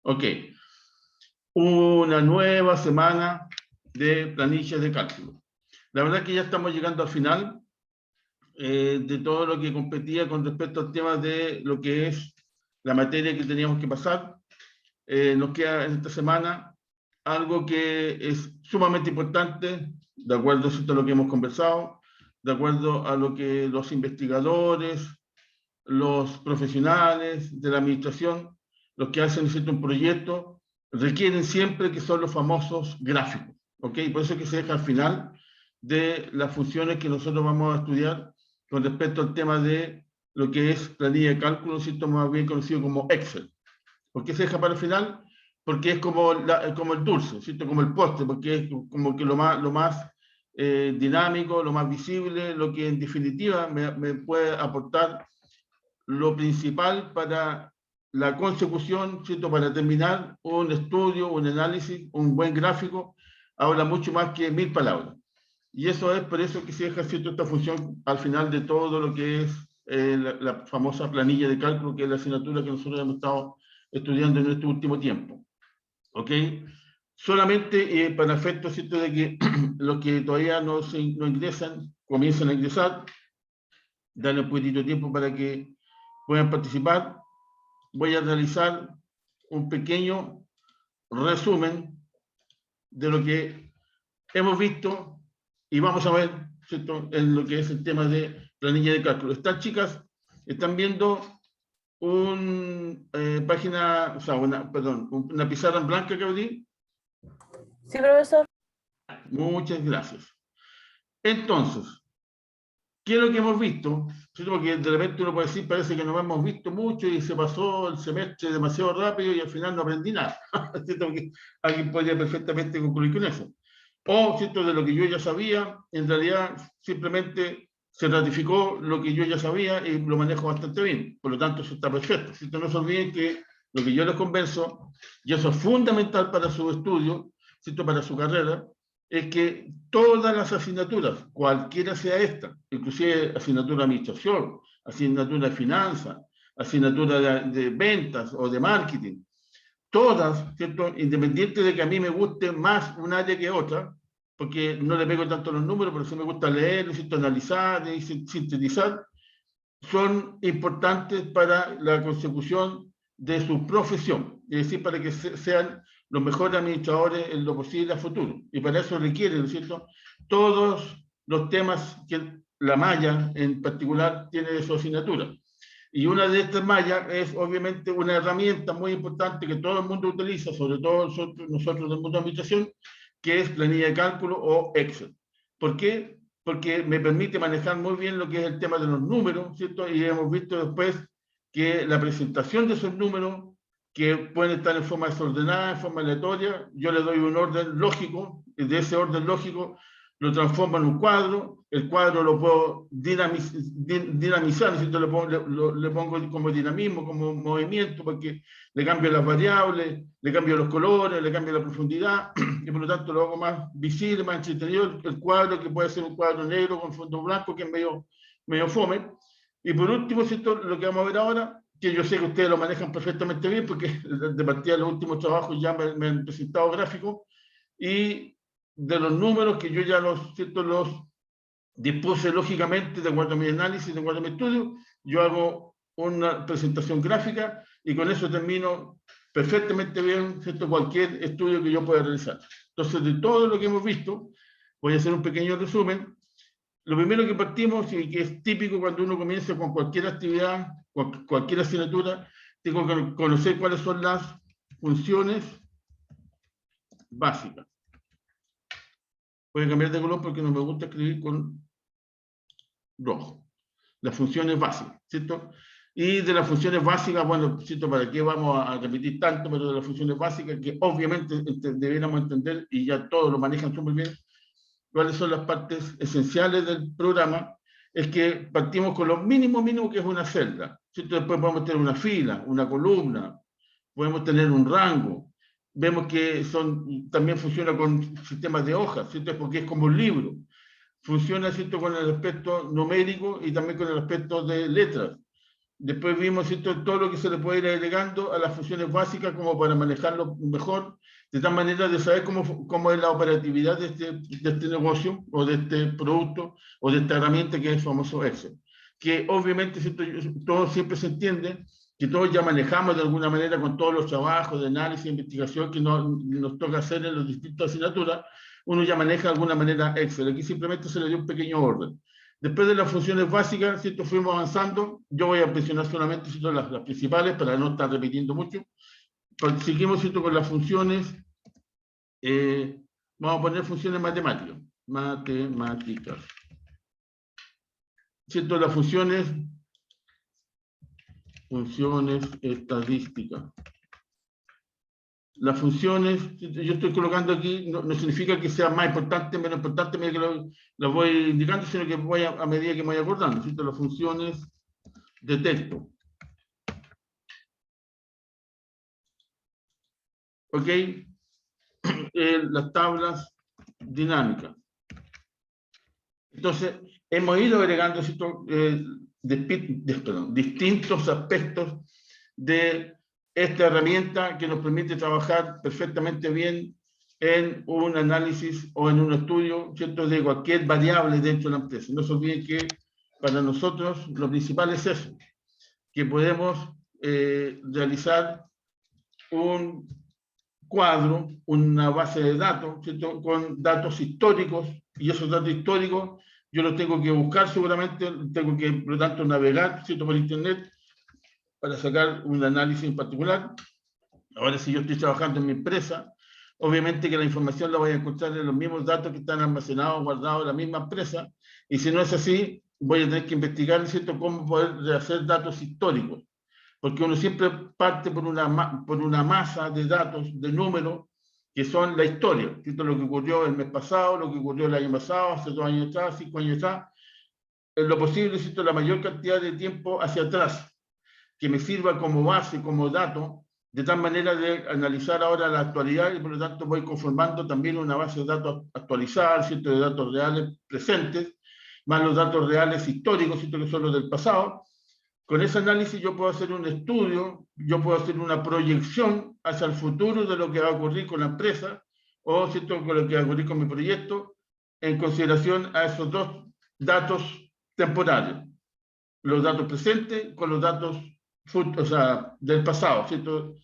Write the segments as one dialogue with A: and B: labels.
A: Ok. Una nueva semana de planillas de cálculo. La verdad que ya estamos llegando al final de todo lo que competía con respecto al tema de lo que es la materia que teníamos que pasar. Nos queda en esta semana algo que es sumamente importante, de acuerdo a lo que hemos conversado, de acuerdo a lo que los investigadores, los profesionales de la administración, los que hacen un proyecto, requieren siempre, que son los famosos gráficos. ¿Ok? Por eso es que se deja al final de las funciones que nosotros vamos a estudiar con respecto al tema de lo que es planilla de cálculo, ¿cierto? Más bien conocido como Excel. ¿Por qué se deja para el final? Porque es como, como el dulce, ¿cierto? Como el postre, porque es como que lo más dinámico, lo más visible, lo que en definitiva me puede aportar lo principal para la consecución, ¿cierto? Para terminar un estudio, un análisis, un buen gráfico, habla mucho más que 1000 palabras. Y eso es por eso que se deja, ¿cierto?, esta función al final de todo lo que es la famosa planilla de cálculo, que es la asignatura que nosotros hemos estado estudiando en este último tiempo. ¿Ok? Solamente para efecto, ¿cierto?, de que los que todavía no ingresan, comiencen a ingresar, darle un poquitito de tiempo para que puedan participar. Voy a realizar un pequeño resumen de lo que hemos visto y vamos a ver, ¿cierto?, en lo que es el tema de planilla de cálculo. Estas chicas están viendo una página, o sea, una pizarra en blanca que abrí.
B: Sí, profesor.
A: Muchas gracias. Entonces, ¿qué es lo que hemos visto? Porque de repente uno puede decir, parece que no hemos visto mucho y se pasó el semestre demasiado rápido y al final no aprendí nada. Porque alguien podría perfectamente concluir con eso. O, ¿cierto?, de lo que yo ya sabía, en realidad simplemente se ratificó lo que yo ya sabía y lo manejo bastante bien. Por lo tanto, eso está perfecto. ¿Cierto? No se olviden que lo que yo les converso, y eso es fundamental para su estudio, ¿cierto?, para su carrera, es que todas las asignaturas, cualquiera sea esta, inclusive asignatura de administración, asignatura de finanzas, asignatura de ventas o de marketing, todas, ¿cierto?, independiente de que a mí me guste más un área que otra, porque no le pego tanto los números, pero sí me gusta leer, necesito analizar y sintetizar, son importantes para la consecución de su profesión, es decir, para que sean los mejores administradores en lo posible a futuro. Y para eso requieren, ¿no es cierto?, todos los temas que la malla en particular tiene de su asignatura. Y una de estas mallas es obviamente una herramienta muy importante que todo el mundo utiliza, sobre todo nosotros del mundo de administración, que es planilla de cálculo o Excel. ¿Por qué? Porque me permite manejar muy bien lo que es el tema de los números, ¿cierto? Y hemos visto después que la presentación de esos números, que pueden estar en forma desordenada, en forma aleatoria, yo le doy un orden lógico, y de ese orden lógico lo transformo en un cuadro, el cuadro lo puedo dinamizar, ¿cierto? Le pongo como dinamismo, como movimiento, porque le cambio las variables, le cambio los colores, le cambio la profundidad, y por lo tanto lo hago más visible, más entretenido, el cuadro, que puede ser un cuadro negro con fondo blanco, que es medio fome. Y por último, ¿cierto?, lo que vamos a ver ahora, que yo sé que ustedes lo manejan perfectamente bien, porque de partida los últimos trabajos ya me han presentado gráficos, y de los números que yo ya ¿cierto?, los dispuse lógicamente de acuerdo a mi análisis, de acuerdo a mi estudio, yo hago una presentación gráfica y con eso termino perfectamente bien, ¿cierto?, cualquier estudio que yo pueda realizar. Entonces, de todo lo que hemos visto, voy a hacer un pequeño resumen. Lo primero que partimos, y que es típico cuando uno comienza con cualquier actividad, cualquier asignatura, tengo que conocer cuáles son las funciones básicas. Voy a cambiar de color porque no me gusta escribir con rojo. Las funciones básicas, ¿cierto? Y de las funciones básicas, bueno, ¿cierto?, para qué vamos a repetir tanto, pero de las funciones básicas que obviamente deberíamos entender, y ya todos lo manejan súper bien, cuáles son las partes esenciales del programa, es que partimos con lo mínimo que es una celda, ¿cierto? Después podemos tener una fila, una columna, podemos tener un rango, vemos que también funciona con sistemas de hojas, ¿cierto?, porque es como un libro. Funciona, ¿cierto?, con el aspecto numérico y también con el aspecto de letras. Después vimos, ¿cierto?, todo lo que se le puede ir agregando a las funciones básicas como para manejarlo mejor, de tal manera de saber cómo es la operatividad de este negocio o de este producto o de esta herramienta que es el famoso Excel. Que obviamente, ¿cierto?, todo siempre se entiende que todos ya manejamos de alguna manera con todos los trabajos de análisis e investigación que nos toca hacer en las distintas asignaturas, uno ya maneja de alguna manera Excel. Aquí simplemente se le dio un pequeño orden. Después de las funciones básicas, ¿cierto?, fuimos avanzando. Yo voy a mencionar solamente, ¿cierto?, las principales para no estar repitiendo mucho. Seguimos, ¿cierto?, con las funciones. Vamos a poner funciones matemáticas. Matemáticas. ¿Cierto? Las funciones estadísticas. Las funciones, yo estoy colocando aquí, no significa que sea más importante, menos importante, a medida que lo voy indicando, sino que voy a medida que me voy acordando, ¿cierto? Las funciones de texto. ¿Ok? Las tablas dinámicas. Entonces, hemos ido agregando, ¿cierto?, distintos aspectos de esta herramienta que nos permite trabajar perfectamente bien en un análisis o en un estudio, ¿cierto?, de cualquier variable dentro de la empresa. No se olviden que para nosotros lo principal es eso, que podemos realizar un cuadro, una base de datos, ¿cierto?, con datos históricos, y esos datos históricos yo los tengo que buscar seguramente, tengo que, por lo tanto, navegar, ¿cierto?, por internet para sacar un análisis en particular. Ahora, si yo estoy trabajando en mi empresa, obviamente que la información la voy a encontrar en los mismos datos que están almacenados, guardados en la misma empresa, y si no es así, voy a tener que investigar, ¿cierto?, cómo poder hacer datos históricos, porque uno siempre parte por una masa de datos, de números, que son la historia, ¿cierto?, lo que ocurrió el mes pasado, lo que ocurrió el año pasado, hace 2 años atrás, 5 años atrás, en lo posible, ¿cierto?, la mayor cantidad de tiempo hacia atrás, que me sirva como base, como dato, de tal manera de analizar ahora la actualidad y por lo tanto voy conformando también una base de datos actualizada, ¿cierto?, de datos reales presentes, más los datos reales históricos, ¿cierto?, que son los del pasado. Con ese análisis yo puedo hacer un estudio, yo puedo hacer una proyección hacia el futuro de lo que va a ocurrir con la empresa o, ¿cierto?, con lo que va a ocurrir con mi proyecto en consideración a esos dos datos temporales. Los datos presentes con los datos del pasado, ¿cierto?,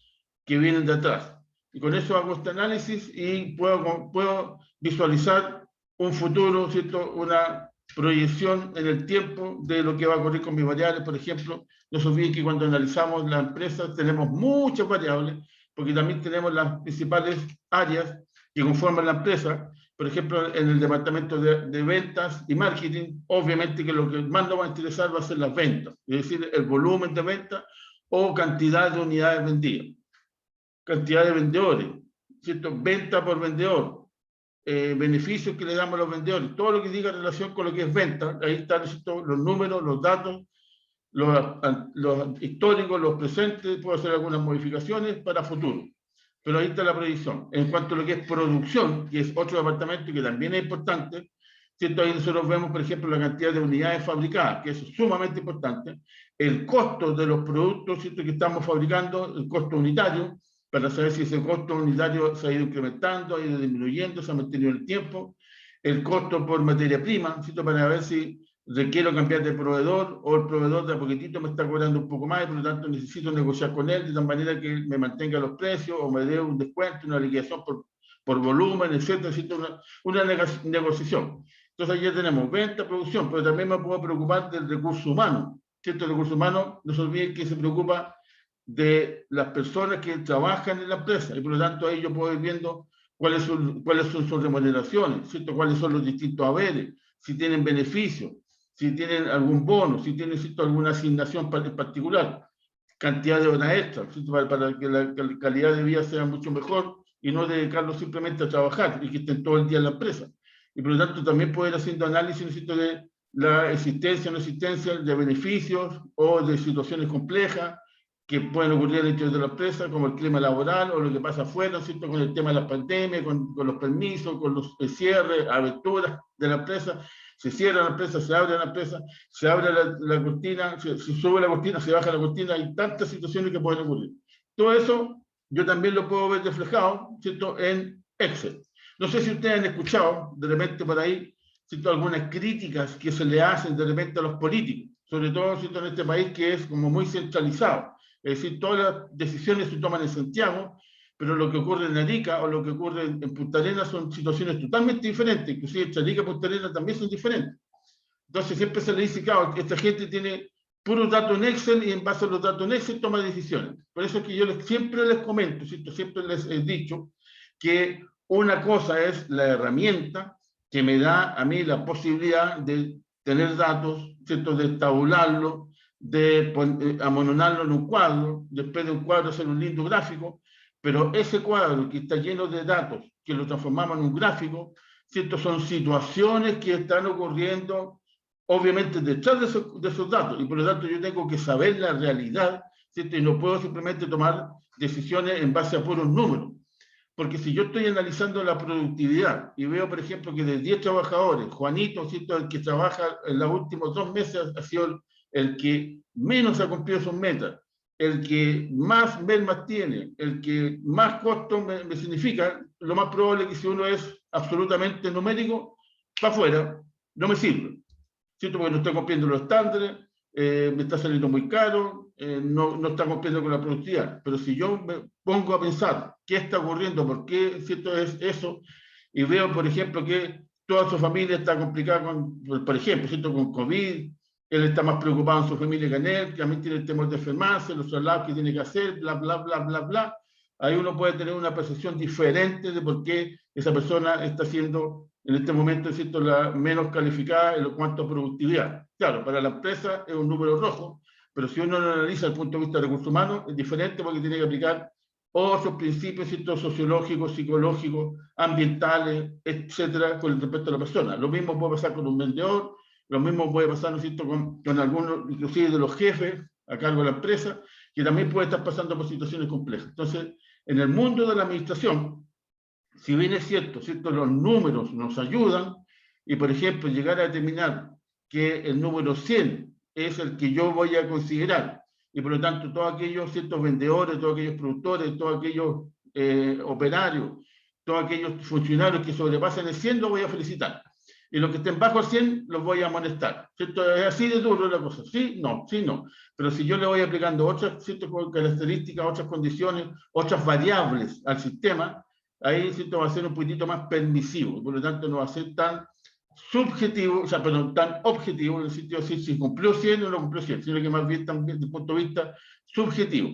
A: que vienen de atrás. Y con eso hago este análisis y puedo visualizar un futuro, ¿cierto?, una proyección en el tiempo de lo que va a ocurrir con mis variables. Por ejemplo, no se olviden que cuando analizamos la empresa tenemos muchas variables, porque también tenemos las principales áreas que conforman la empresa. Por ejemplo, en el departamento de ventas y marketing, obviamente que lo que más nos va a interesar va a ser las ventas, es decir, el volumen de ventas o cantidad de unidades vendidas, cantidad de vendedores, ¿cierto?, venta por vendedor, beneficios que le damos a los vendedores, todo lo que diga relación con lo que es venta, ahí están, ¿cierto?, los números, los datos, los históricos, los presentes, puedo hacer algunas modificaciones para futuro. Pero ahí está la predicción. En cuanto a lo que es producción, que es otro departamento que también es importante, ¿cierto?, ahí nosotros vemos, por ejemplo, la cantidad de unidades fabricadas, que es sumamente importante, el costo de los productos, ¿cierto?, que estamos fabricando, el costo unitario, para saber si ese costo unitario se ha ido incrementando, ha ido disminuyendo, se ha mantenido en el tiempo, el costo por materia prima, ¿cierto?, para ver si requiero cambiar de proveedor o el proveedor de a poquitito me está cobrando un poco más y por lo tanto necesito negociar con él de tal manera que me mantenga los precios o me dé un descuento, una liquidación por volumen, etcétera, necesito una negociación. Entonces ya tenemos venta, producción, pero también me puedo preocupar del recurso humano, ¿cierto? El recurso humano, no se olviden que se preocupa de las personas que trabajan en la empresa y por lo tanto ahí yo puedo ir viendo cuáles son sus remuneraciones, ¿cierto?, cuáles son los distintos haberes, si tienen beneficios, si tienen algún bono, si tienen, ¿cierto?, alguna asignación en particular, cantidad de horas extras, para que la calidad de vida sea mucho mejor y no dedicarlo simplemente a trabajar y que estén todo el día en la empresa. Y por lo tanto también poder haciendo análisis, ¿cierto?, de la existencia o no existencia de beneficios o de situaciones complejas que pueden ocurrir al interior de la empresa, como el clima laboral o lo que pasa afuera, ¿cierto? Con el tema de la pandemia, con los permisos, con los cierres, aberturas de la empresa. Se cierra la empresa, se abre la empresa, se abre la cortina, se sube la cortina, se baja la cortina, hay tantas situaciones que pueden ocurrir. Todo eso yo también lo puedo ver reflejado, ¿cierto? En Excel. No sé si ustedes han escuchado de repente por ahí, ¿cierto? Algunas críticas que se le hacen de repente a los políticos, sobre todo, ¿cierto? En este país que es como muy centralizado. Es decir, todas las decisiones se toman en Santiago, pero lo que ocurre en Arica o lo que ocurre en Punta Arenas son situaciones totalmente diferentes, inclusive entre Arica y Punta Arenas también son diferentes. Entonces siempre se le dice, claro, que esta gente tiene puros datos en Excel y en base a los datos en Excel toma decisiones. Por eso es que yo siempre les comento, ¿cierto? Siempre les he dicho que una cosa es la herramienta que me da a mí la posibilidad de tener datos, ¿cierto? De tabularlo, de amononarlo en un cuadro, después de un cuadro hacer un lindo gráfico, pero ese cuadro que está lleno de datos, que lo transformamos en un gráfico, ¿cierto? Son situaciones que están ocurriendo obviamente detrás de esos datos, y por lo tanto yo tengo que saber la realidad, ¿cierto? Y no puedo simplemente tomar decisiones en base a puros números. Porque si yo estoy analizando la productividad y veo, por ejemplo, que de 10 trabajadores, Juanito, ¿cierto? El que trabaja en los últimos 2 meses ha sido el que menos ha cumplido sus metas, el que más mermas tiene, el que más costo me significa, lo más probable es que si uno es absolutamente numérico, para afuera, no me sirve. ¿Cierto? Porque no estoy cumpliendo los estándares, me está saliendo muy caro, no está cumpliendo con la productividad. Pero si yo me pongo a pensar qué está ocurriendo, por qué, ¿cierto? Es eso, y veo, por ejemplo, que toda su familia está complicada con, por ejemplo, ¿cierto? Con COVID, él está más preocupado en su familia que en él, también tiene el temor de enfermarse, los traslados que tiene que hacer, bla, bla, bla, bla, bla. Ahí uno puede tener una percepción diferente de por qué esa persona está siendo en este momento, ¿cierto?, la menos calificada en cuanto a productividad. Claro, para la empresa es un número rojo, pero si uno lo analiza desde el punto de vista de recursos humanos, es diferente porque tiene que aplicar otros principios, ¿cierto?, sociológicos, psicológicos, ambientales, etcétera, con respecto a la persona. Lo mismo puede pasar con un vendedor, lo mismo puede pasar, ¿no es cierto?, con algunos, inclusive de los jefes a cargo de la empresa, que también puede estar pasando por situaciones complejas. Entonces, en el mundo de la administración, si bien es cierto, los números nos ayudan, y por ejemplo, llegar a determinar que el número 100 es el que yo voy a considerar, y por lo tanto todos aquellos ciertos vendedores, todos aquellos productores, todos aquellos operarios, todos aquellos funcionarios que sobrepasen el 100 los voy a felicitar. Y los que estén bajo el 100 los voy a amonestar. ¿Cierto? Es así de duro la cosa. Sí, no, sí, no. Pero si yo le voy aplicando otras características, otras condiciones, otras variables al sistema, ahí ¿cierto? Va a ser un poquitito más permisivo, por lo tanto no va a ser tan subjetivo, o sea, perdón, tan objetivo en el sentido de decir si cumplió 100 o no cumplió 100, sino que más bien también desde el punto de vista subjetivo.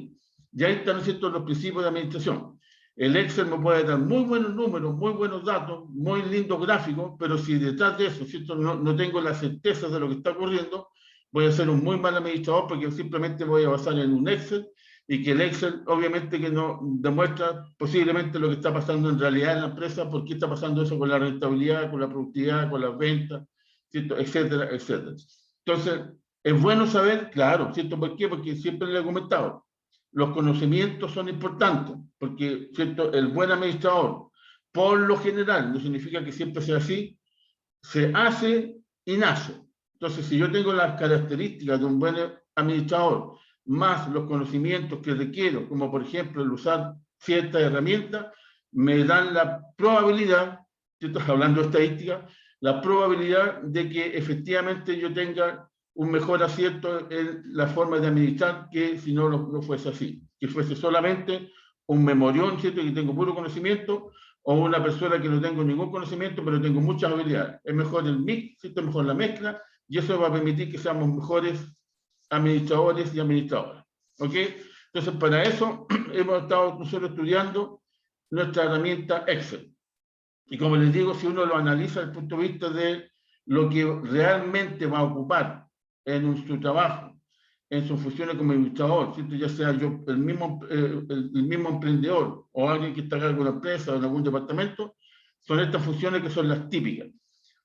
A: Y ahí están, ¿cierto?, los principios de administración. El Excel me puede dar muy buenos números, muy buenos datos, muy lindos gráficos, pero si detrás de eso, ¿cierto?, no tengo la certeza de lo que está ocurriendo, voy a ser un muy mal administrador porque simplemente voy a basar en un Excel, y que el Excel obviamente que no demuestra posiblemente lo que está pasando en realidad en la empresa, por qué está pasando eso con la rentabilidad, con la productividad, con las ventas, ¿cierto?, etcétera, etcétera. Entonces, es bueno saber, claro, ¿cierto? ¿Por qué? Porque siempre le he comentado, los conocimientos son importantes, porque, ¿cierto?, el buen administrador, por lo general, no significa que siempre sea así, se hace y nace. Entonces, si yo tengo las características de un buen administrador, más los conocimientos que requiero, como por ejemplo el usar ciertas herramientas, me dan la probabilidad, ¿cierto?, hablando de estadística, la probabilidad de que efectivamente yo tenga un mejor acierto en la forma de administrar que si no fuese así, que fuese solamente un memorión, ¿cierto?, que tengo puro conocimiento, o una persona que no tengo ningún conocimiento, pero tengo muchas habilidades. Es mejor el mix, ¿cierto?, mejor la mezcla, y eso va a permitir que seamos mejores administradores y administradoras. ¿Ok? Entonces, para eso hemos estado nosotros estudiando nuestra herramienta Excel. Y como les digo, si uno lo analiza desde el punto de vista de lo que realmente va a ocupar en su trabajo, en sus funciones como administrador, ¿cierto?, ya sea yo el mismo emprendedor o alguien que está a cargo de una empresa o en algún departamento, son estas funciones que son las típicas.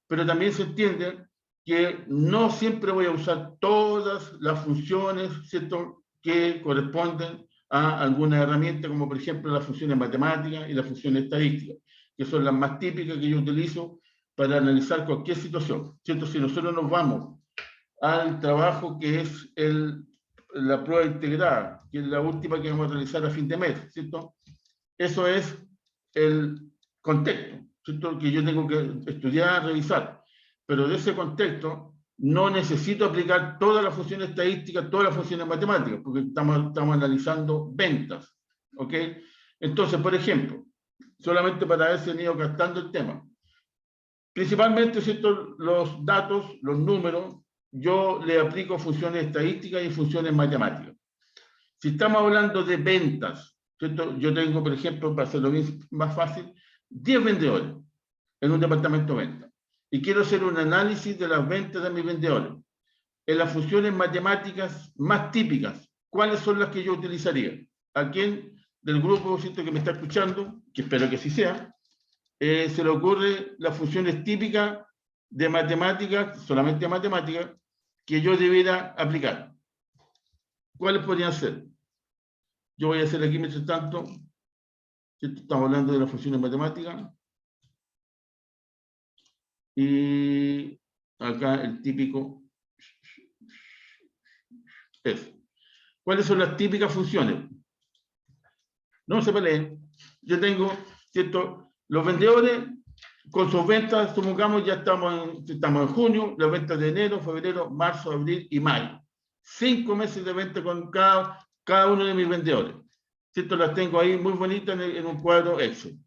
A: Pero también se entiende que no siempre voy a usar todas las funciones, ¿cierto?, que corresponden a alguna herramienta, como por ejemplo las funciones matemáticas y las funciones estadísticas, que son las más típicas que yo utilizo para analizar cualquier situación, ¿cierto? Si nosotros nos vamos al trabajo que es la prueba integrada, que es la última que vamos a realizar a fin de mes, ¿cierto? Eso es el contexto, ¿cierto? Que yo tengo que estudiar, revisar, pero de ese contexto no necesito aplicar todas las funciones estadísticas, todas las funciones matemáticas, porque estamos analizando ventas, ¿ok? Entonces, por ejemplo, solamente para haber venido captando el tema, principalmente, ¿cierto? Los datos, los números, yo le aplico funciones estadísticas y funciones matemáticas. Si estamos hablando de ventas, ¿cierto? Yo tengo, por ejemplo, para hacerlo más fácil, 10 vendedores en un departamento de ventas. Y quiero hacer un análisis de las ventas de mis vendedores. En las funciones matemáticas más típicas, ¿cuáles son las que yo utilizaría? ¿A quién del grupo, ¿cierto?, que me está escuchando, que espero que sí sea, se le ocurre las funciones típicas de matemáticas, solamente matemáticas, que yo debiera aplicar? ¿Cuáles podrían ser? Yo voy a hacer aquí, mientras tanto, estamos hablando de las funciones matemáticas, y acá el típico es. ¿Cuáles son las típicas funciones? No se peleen. Yo tengo, ¿cierto? Los vendedores, con sus ventas, supongamos, ya estamos en junio, las ventas de enero, febrero, marzo, abril y mayo. 5 meses de venta con cada uno de mis vendedores. ¿Cierto? Las tengo ahí muy bonitas en un cuadro Excel.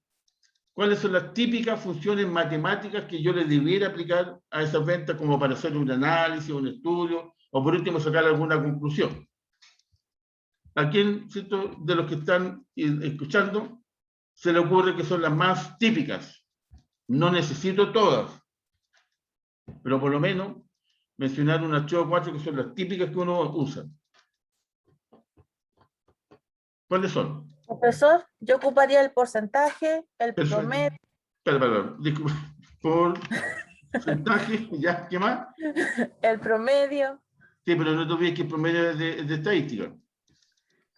A: ¿Cuáles son las típicas funciones matemáticas que yo le debiera aplicar a esas ventas como para hacer un análisis, un estudio, o por último sacar alguna conclusión? ¿A quién, cierto, de los que están escuchando se le ocurre que son las más típicas? No necesito todas, pero por lo menos mencionar unas 3 o 4 que son las típicas que uno usa. ¿Cuáles son?
B: Profesor, yo ocuparía el porcentaje, el
A: Perfecto.
B: promedio.
A: Perdón, disculpe. Porcentaje, ¿ya? ¿Qué más?
B: El promedio.
A: Sí, pero no te olvides que el promedio es de estadística.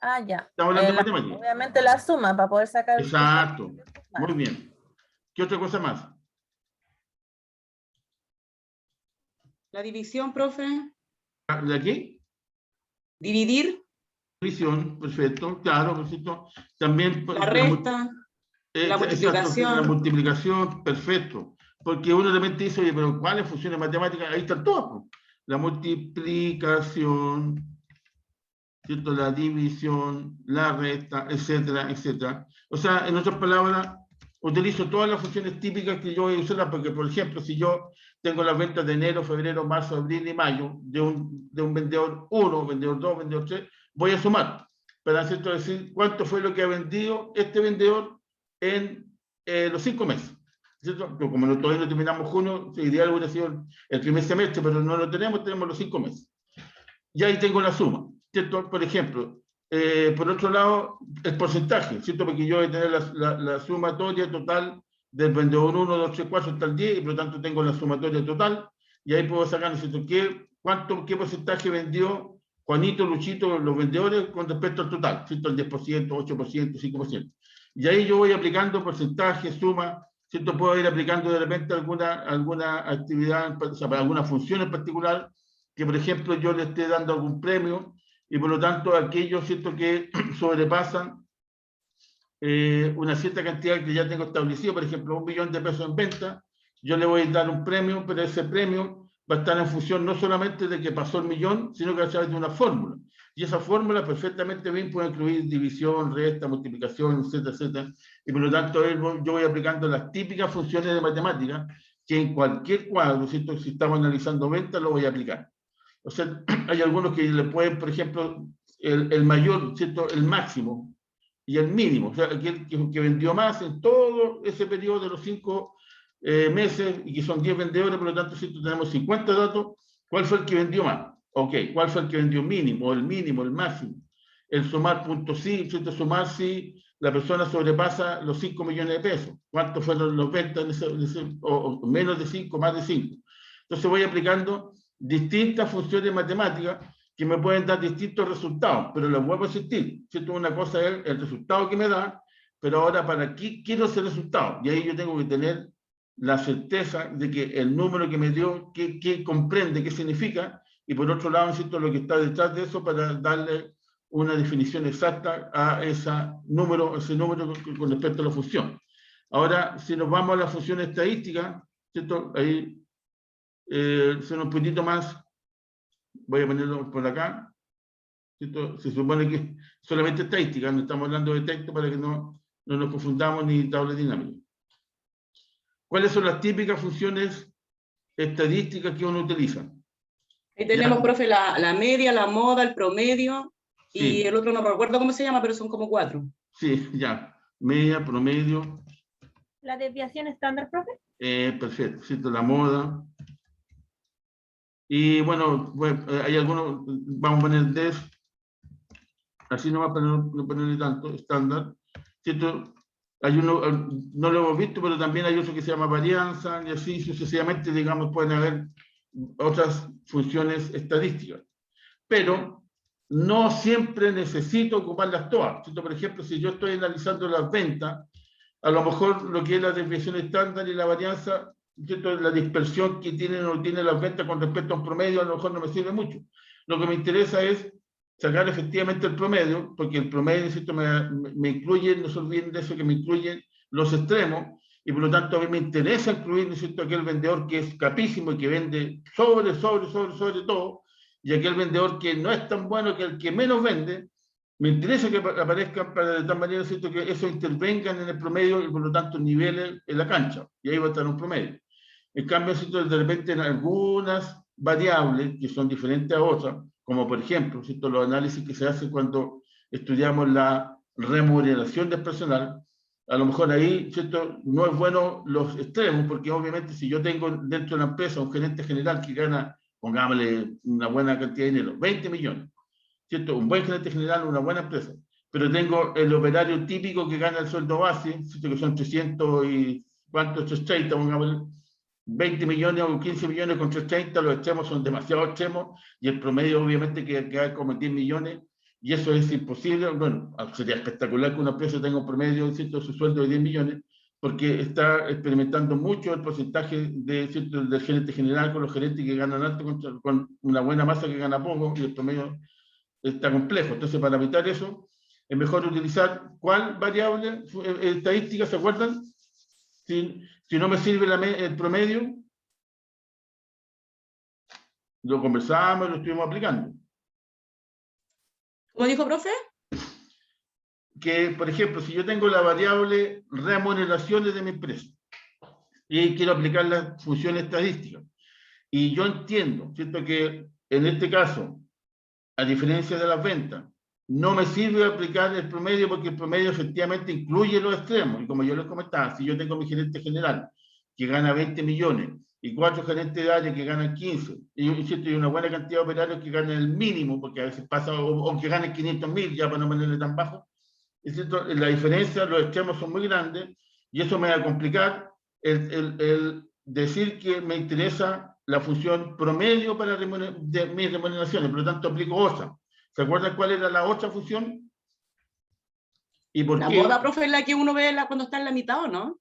B: Ah, ya.
A: Estamos hablando de matemáticas.
B: Obviamente la suma para poder sacar.
A: Exacto. Muy bien. ¿Qué otra cosa más?
C: La división, profe.
A: ¿De aquí?
C: Dividir.
A: División, perfecto. Claro, perfecto. También
C: La resta. La multiplicación.
A: La multiplicación, perfecto. Porque uno de repente dice, oye, pero ¿cuáles funciones matemáticas? Ahí están todas. Pues. La multiplicación, ¿cierto? La división, la resta, etcétera, etcétera. O sea, en otras palabras, utilizo todas las funciones típicas que yo voy a usar, porque, por ejemplo, si yo tengo las ventas de enero, febrero, marzo, abril y mayo de un vendedor 1, vendedor 2, vendedor 3, voy a sumar para decir cuánto fue lo que ha vendido este vendedor en los 5 meses. ¿Cierto? Como todavía no terminamos junio, ideal hubiera sido el primer semestre, pero no lo tenemos los 5 meses. Y ahí tengo la suma, ¿cierto? Por ejemplo, por otro lado, el porcentaje, ¿cierto? Porque yo voy a tener la sumatoria total del vendedor 1, 2, 3, 4 hasta el 10, y por lo tanto tengo la sumatoria total, y ahí puedo sacar, ¿cierto? ¿Qué porcentaje vendió Juanito, Luchito, los vendedores con respecto al total? ¿Cierto? El 10%, 8%, 5%. Y ahí yo voy aplicando porcentaje, suma, ¿cierto? Puedo ir aplicando de repente alguna actividad, o sea, para alguna función en particular, que por ejemplo yo le esté dando algún premio, y por lo tanto aquellos, ¿cierto?, que sobrepasan una cierta cantidad que ya tengo establecido, por ejemplo, 1 millón de pesos en venta, yo le voy a dar un premio, pero ese premio va a estar en función no solamente de que pasó el millón, sino que a través de una fórmula. Y esa fórmula perfectamente bien puede incluir división, resta, multiplicación, etcétera, etcétera. Y por lo tanto yo voy aplicando las típicas funciones de matemáticas que en cualquier cuadro, ¿cierto?, si estamos analizando ventas, lo voy a aplicar. O sea, hay algunos que le pueden, por ejemplo, el mayor, ¿cierto?, el máximo y el mínimo. O sea, aquel que vendió más en todo ese periodo de los 5 meses, y que son 10 vendedores, por lo tanto, ¿cierto?, tenemos 50 datos. ¿Cuál fue el que vendió más? Ok, ¿cuál fue el que vendió mínimo, el máximo? El sumar punto sí, ¿cierto? Sumar si la persona sobrepasa los 5 millones de pesos. ¿Cuántos fueron los ventas o menos de 5, más de 5? Entonces voy aplicando distintas funciones matemáticas que me pueden dar distintos resultados, pero los vuelvo a insistir, ¿cierto? Una cosa es el resultado que me da, pero ahora para qué quiero ese resultado, y ahí yo tengo que tener la certeza de que el número que me dio, qué comprende, qué significa, y por otro lado, ¿cierto? Lo que está detrás de eso para darle una definición exacta a ese número con respecto a la función. Ahora, si nos vamos a la función estadística, ¿cierto? Ahí, son un poquito más, voy a ponerlo por acá, ¿cierto? Se supone que solamente estadística, no estamos hablando de texto para que no nos confundamos ni tabla dinámica. ¿Cuáles son las típicas funciones estadísticas que uno utiliza?
C: Ahí tenemos,
A: Ya.
C: profe, la media, la moda, el promedio, y
A: Sí.
C: el otro no recuerdo cómo se llama, pero son como 4.
A: Sí, ya. Media, promedio.
B: ¿La desviación estándar, profe?
A: Perfecto, ¿cierto? La moda. Y bueno, hay algunos, vamos a poner des, así nomás para no ponerle tanto, estándar, ¿cierto? Hay uno, no lo hemos visto, pero también hay otro que se llama varianza, y así sucesivamente, digamos, pueden haber otras funciones estadísticas. Pero no siempre necesito ocuparlas todas, ¿cierto? Por ejemplo, si yo estoy analizando las ventas, a lo mejor lo que es la desviación estándar y la varianza, ¿cierto? La dispersión que tienen o no tienen las ventas con respecto a un promedio, a lo mejor no me sirve mucho. Lo que me interesa es sacar efectivamente el promedio, porque el promedio, ¿cierto? me incluye, no se olviden de eso, que me incluyen los extremos, y por lo tanto a mí me interesa incluir, ¿cierto? Aquel vendedor que es capísimo y que vende sobre todo, y aquel vendedor que no es tan bueno, que el que menos vende. Me interesa que aparezcan para de tal manera, ¿cierto? Que eso intervengan en el promedio y por lo tanto nivelen en la cancha. Y ahí va a estar un promedio. En cambio, ¿cierto? De repente en algunas variables que son diferentes a otras, como por ejemplo, ¿cierto? Los análisis que se hacen cuando estudiamos la remuneración del personal, a lo mejor ahí, ¿cierto? No es bueno los extremos, porque obviamente si yo tengo dentro de la empresa un gerente general que gana, pongámosle una buena cantidad de dinero, 20 millones, ¿cierto? Un buen gerente general, una buena empresa, pero tengo el operario típico que gana el sueldo base, ¿cierto? Que son 300 y cuántos, 330, pongámosle, 20 millones o 15 millones con 330, los extremos son demasiado extremos, y el promedio obviamente que hay como 10 millones, y eso es imposible. Bueno, sería espectacular que una empresa tenga un promedio, ¿cierto?, su sueldo de 10 millones, porque está experimentando mucho el porcentaje de, ¿cierto?, del gerente general con los gerentes que ganan alto con una buena masa que gana poco, y el promedio está complejo. Entonces, para evitar eso, es mejor utilizar ¿cuál variable estadística? ¿Se acuerdan? Si no me sirve el promedio, lo conversamos y lo estuvimos aplicando.
C: ¿Cómo dijo, profe?
A: Que, por ejemplo, si yo tengo la variable remuneraciones de mi empresa y quiero aplicar la función estadística, y yo entiendo, ¿cierto?, que en este caso, a diferencia de las ventas, no me sirve aplicar el promedio porque el promedio efectivamente incluye los extremos. Y como yo les comentaba, si yo tengo mi gerente general que gana 20 millones y 4 gerentes de área que ganan 15, y una buena cantidad de operarios que ganan el mínimo, porque a veces pasa, o que ganen 500.000, ya para no ponerle tan bajo, ¿es cierto? La diferencia, los extremos son muy grandes, y eso me va a complicar el decir que me interesa la función promedio para de mis remuneraciones, por lo tanto aplico otra. ¿Se acuerdan cuál era la otra función? ¿Y por
C: La
A: qué?
C: moda, profe, es la que uno ve cuando está en la mitad, ¿o no?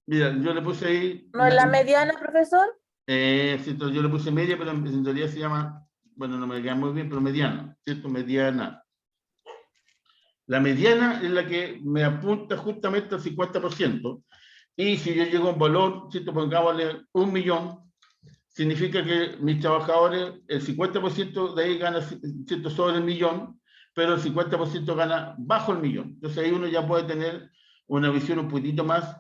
A: Mira, yo le puse ahí...
B: ¿No es la mediana, profesor?
A: ¿cierto? Yo le puse media, pero en realidad se llama, bueno, no me queda muy bien, pero mediana, ¿cierto? Mediana. La mediana es la que me apunta justamente al 50%. Y si yo llego a un valor, ¿cierto?, pongámosle 1 millón, significa que mis trabajadores, el 50% de ahí gana, ¿cierto?, sobre el millón, pero el 50% gana bajo el millón. Entonces ahí uno ya puede tener una visión un poquitito más,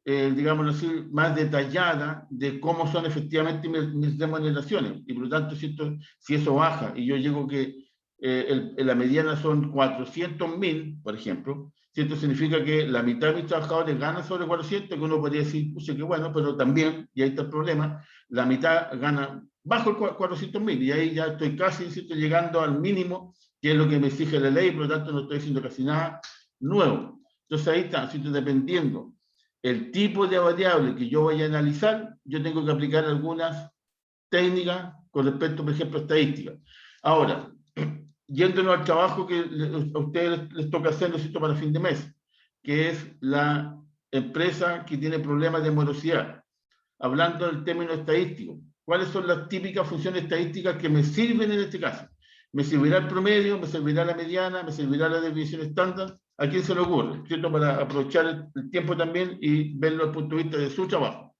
A: digámoslo así, más detallada de cómo son efectivamente mis remuneraciones. Y por lo tanto, ¿cierto?, si eso baja y yo llego que la mediana son 400.000, por ejemplo, ¿cierto? Significa que la mitad de mis trabajadores ganan sobre 400, que uno podría decir, pucha, qué bueno, pero también, y ahí está el problema, la mitad gana bajo el 400.000, y ahí ya estoy casi, ¿cierto?, llegando al mínimo, que es lo que me exige la ley, por lo tanto no estoy haciendo casi nada nuevo. Entonces ahí está, ¿cierto?, dependiendo el tipo de variable que yo vaya a analizar, yo tengo que aplicar algunas técnicas con respecto, por ejemplo, a estadística. Ahora, yéndonos al trabajo que a ustedes les toca hacer, ¿no es cierto?, para fin de mes, que es la empresa que tiene problemas de morosidad. Hablando del término estadístico, ¿cuáles son las típicas funciones estadísticas que me sirven en este caso? ¿Me servirá el promedio? ¿Me servirá la mediana? ¿Me servirá la desviación estándar? ¿A quién se le ocurre? ¿Cierto? Para aprovechar el tiempo también y verlo desde el punto de vista de su trabajo,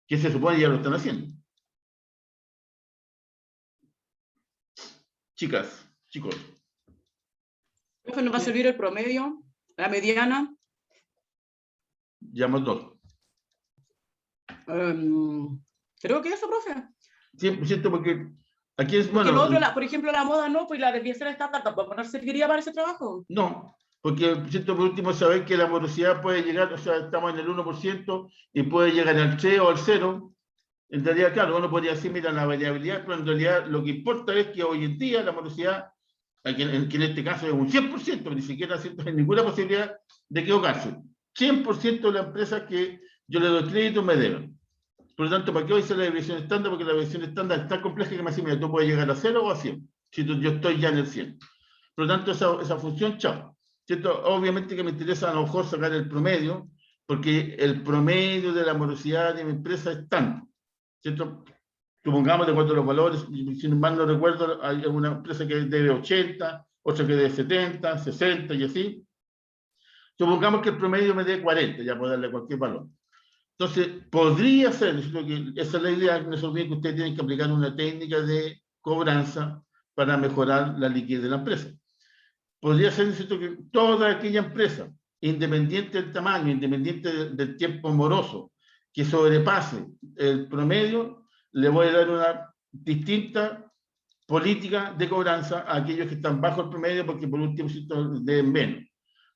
A: que se supone ya lo están haciendo. Chicas, chicos.
C: Profe, ¿nos va a servir el promedio, la mediana?
A: Llamo dos.
C: Creo que eso, profe.
A: 100% porque aquí es,
C: Porque
A: bueno,
C: lo otro, por ejemplo, la moda no, pues la desviación estándar tampoco nos serviría para ese trabajo.
A: no, porque siento por último saber que la morosidad puede llegar, o sea, estamos en el 1% y puede llegar al 3 o al 0. En realidad, claro, uno podría decir, mira, la variabilidad, pero en realidad lo que importa es que hoy en día la morosidad, que en este caso es un 100%, ni siquiera hay ninguna posibilidad de equivocarse. 100% de las empresas que yo le doy crédito me deben. Por lo tanto, ¿para qué voy a hacer la desviación estándar? Porque la desviación estándar es tan compleja que me dice, mira, tú puedes llegar a 0 o a 100, si yo estoy ya en el 100. Por lo tanto, esa función, chao. ¿Cierto? Obviamente que me interesa a lo mejor sacar el promedio, porque el promedio de la morosidad de mi empresa es tanto. ¿Cierto? Supongamos de acuerdo a los valores, si mal no recuerdo, hay una empresa que debe 80, otra que debe 70, 60 y así. Supongamos que el promedio me dé 40, ya puedo darle cualquier valor. Entonces, podría ser, que esa es la idea, no se olviden que ustedes tienen que aplicar una técnica de cobranza para mejorar la liquidez de la empresa. Podría ser, ¿cierto?, que toda aquella empresa, independiente del tamaño, independiente del tiempo moroso, que sobrepase el promedio, le voy a dar una distinta política de cobranza a aquellos que están bajo el promedio, porque por último, ¿cierto?, deben menos.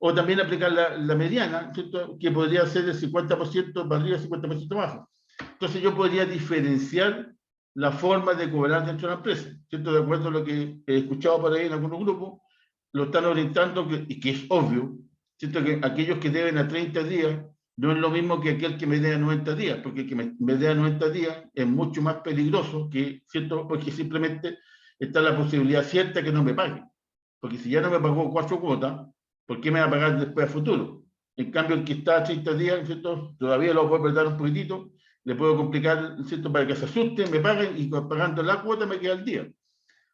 A: O también aplicar la mediana, ¿cierto?, que podría ser el 50% para arriba y el 50% abajo. Entonces yo podría diferenciar la forma de cobrar dentro de la empresa, ¿cierto? De acuerdo a lo que he escuchado por ahí en algunos grupos, lo están orientando, y que es obvio, ¿cierto?, que aquellos que deben a 30 días no es lo mismo que aquel que me dé a 90 días, porque el que me dé a 90 días es mucho más peligroso que, ¿cierto?, porque simplemente está la posibilidad cierta que no me pague. Porque si ya no me pagó 4 cuotas, ¿por qué me va a pagar después a futuro? En cambio, el que está a 30 días, ¿cierto?, todavía lo puedo apretar un poquitito, le puedo complicar, ¿cierto?, para que se asusten, me paguen, y pagando la cuota me queda el día.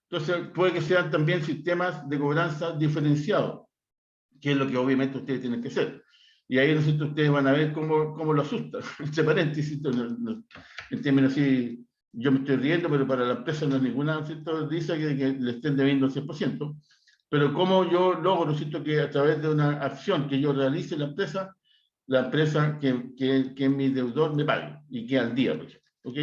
A: Entonces, puede que sean también sistemas de cobranza diferenciados, que es lo que obviamente ustedes tienen que hacer. Y ahí, ¿no es cierto?, ustedes van a ver cómo lo asustan, entre paréntesis, en términos así, yo me estoy riendo, pero para la empresa no es ninguna, ¿cierto?, dice que le estén debiendo el 100%, pero cómo yo logro, ¿cierto?, que a través de una acción que yo realice en la empresa que es mi deudor me pague, y que al día, por ejemplo, ¿ok?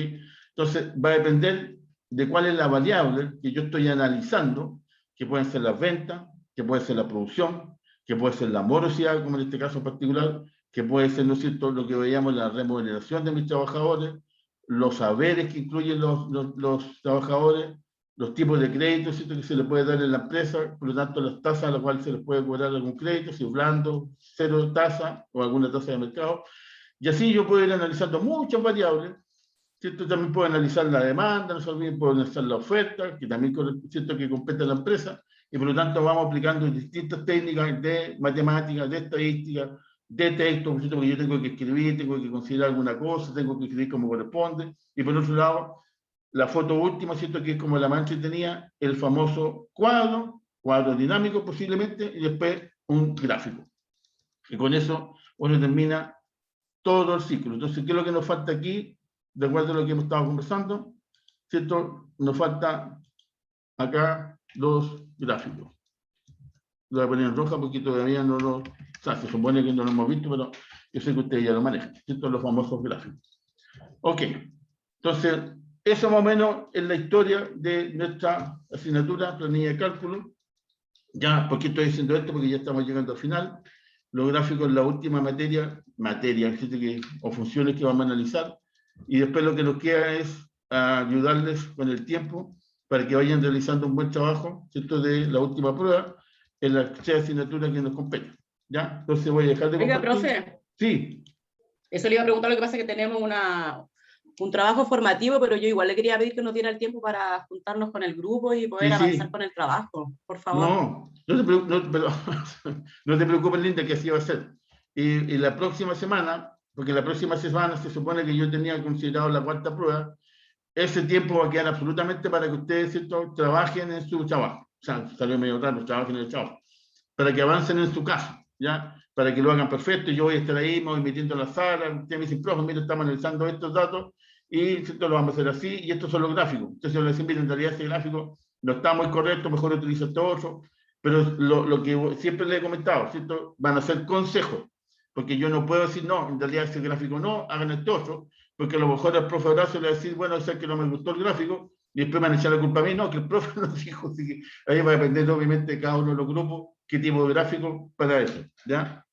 A: Entonces, va a depender de cuál es la variable que yo estoy analizando, que pueden ser las ventas, que puede ser la producción, que puede ser la morosidad, como en este caso en particular, que puede ser, ¿no es cierto?, lo que veíamos, la remuneración de mis trabajadores, los saberes que incluyen los trabajadores, los tipos de créditos, ¿cierto?, que se le puede dar en la empresa, por lo tanto las tasas a las cuales se les puede cobrar algún crédito, si es blando, cero tasa o alguna tasa de mercado. Y así yo puedo ir analizando muchas variables, ¿cierto? También puedo analizar la demanda, no se olviden, puedo analizar la oferta, que también, ¿cierto?, que compete a la empresa, y por lo tanto vamos aplicando distintas técnicas de matemáticas, de estadística, de texto, ¿cierto?, porque yo tengo que escribir, tengo que considerar alguna cosa, tengo que escribir como corresponde, y por otro lado, la foto última, ¿cierto?, que es como la mancha tenía, el famoso cuadro dinámico posiblemente, y después un gráfico. Y con eso uno termina todo el ciclo. Entonces, ¿qué es lo que nos falta aquí? De acuerdo a lo que hemos estado conversando, ¿cierto? Nos falta acá los gráficos. Lo voy a poner en roja porque todavía no lo... O sea, se supone que no lo hemos visto, pero yo sé que ustedes ya lo manejan, ¿cierto? Los famosos gráficos. Ok. Entonces, eso más o menos es la historia de nuestra asignatura, planilla de cálculo. Ya, ¿por qué estoy diciendo esto? Porque ya estamos llegando al final. Los gráficos es la última materia, o funciones que vamos a analizar. Y después lo que nos queda es ayudarles con el tiempo para que vayan realizando un buen trabajo, ¿cierto?, de la última prueba en la asignatura que nos compete. ¿Ya? Entonces voy a dejar de
C: Oiga,
A: compartir.
C: profe.
A: Sí.
C: Eso le iba a preguntar, lo que pasa es que tenemos un trabajo formativo, pero yo igual le quería pedir que nos diera el tiempo para juntarnos con el grupo y poder
A: Sí, sí.
C: avanzar con el trabajo, por favor.
A: No te preocupes, Linda, que así va a ser. Y la próxima semana, porque la próxima semana se supone que yo tenía considerado la cuarta prueba, ese tiempo va a quedar absolutamente para que ustedes, ¿cierto?, trabajen en su trabajo. O sea, salió medio tarde, trabajen en el trabajo. Para que avancen en su caso, ¿ya? Para que lo hagan perfecto. Yo voy a estar ahí, me voy metiendo en la sala. Ustedes me dicen, profe, mira, estamos analizando estos datos y ¿cierto?, lo vamos a hacer así. Y estos son los gráficos. Entonces yo les invito, en realidad ese gráfico no está muy correcto, mejor utiliza este otro. Pero lo que siempre les he comentado, ¿cierto?, van a ser consejos. Porque yo no puedo decir, no, en realidad ese gráfico no, hagan este otro. Porque a lo mejor el profe Horacio le va a decir, bueno, sé que no me gustó el gráfico, y después me van a echar la culpa a mí, no, que el profe nos dijo, así que ahí va a depender obviamente de cada uno de los grupos, qué tipo de gráfico para eso, ¿ya?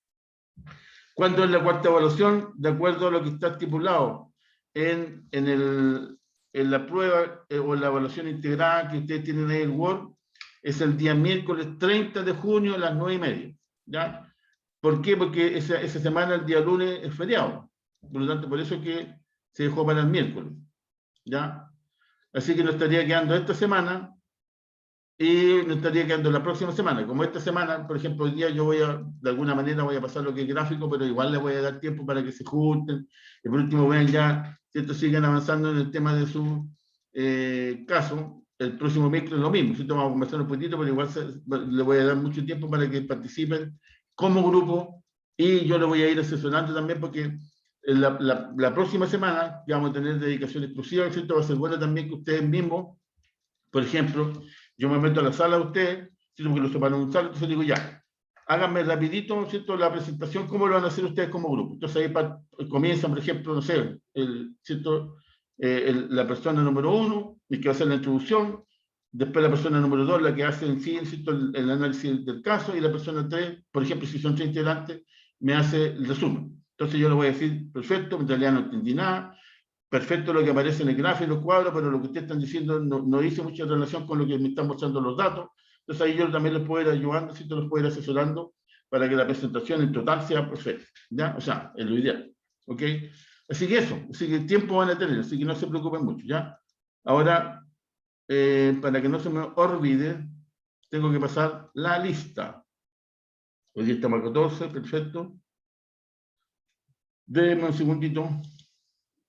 A: ¿Cuándo es la cuarta evaluación? De acuerdo a lo que está estipulado en la prueba o en la evaluación integrada que ustedes tienen ahí en el Word, es el día miércoles 30 de junio a las 9:30, ¿ya? ¿Por qué? Porque esa semana, el día lunes, es feriado. Por lo tanto, por eso es que se dejó para el miércoles, ¿ya? Así que nos estaría quedando esta semana y nos estaría quedando la próxima semana. Como esta semana, por ejemplo, hoy día yo voy a, de alguna manera voy a pasar lo que es gráfico, pero igual les voy a dar tiempo para que se junten, y por último vean ya, ¿cierto?, sigan avanzando en el tema de su caso. El próximo miércoles lo mismo, ¿cierto? Vamos a conversar un poquitito, pero igual le voy a dar mucho tiempo para que participen como grupo, y yo le voy a ir asesorando también, porque la próxima semana ya vamos a tener dedicación exclusiva, ¿cierto? Va a ser bueno también que ustedes mismos, por ejemplo, yo me meto a la sala de ustedes, ¿cierto?, porque lo separan en un sala, entonces digo, ya, háganme rapidito, ¿cierto?, la presentación, cómo lo van a hacer ustedes como grupo. Entonces ahí comienzan, por ejemplo, no sé, ¿cierto?, la persona número 1, el que va a hacer la introducción, después la persona número 2, la que hace en sí, ¿cierto?, el análisis del caso, y la persona 3, por ejemplo, si son 3 integrantes, me hace el resumen. Entonces yo le voy a decir, perfecto, en realidad no entendí nada, perfecto lo que aparece en el gráfico, los cuadros, pero lo que ustedes están diciendo no dice mucha relación con lo que me están mostrando los datos. Entonces ahí yo también les puedo ir ayudando, si te los puedo ir asesorando para que la presentación en total sea perfecta, ¿ya? O sea, es lo ideal, ¿ok? Así que eso, así que tiempo van a tener, así que no se preocupen mucho, ¿ya? Ahora, para que no se me olvide, tengo que pasar la lista. Hoy día estamos a 14, perfecto. Déjenme un segundito.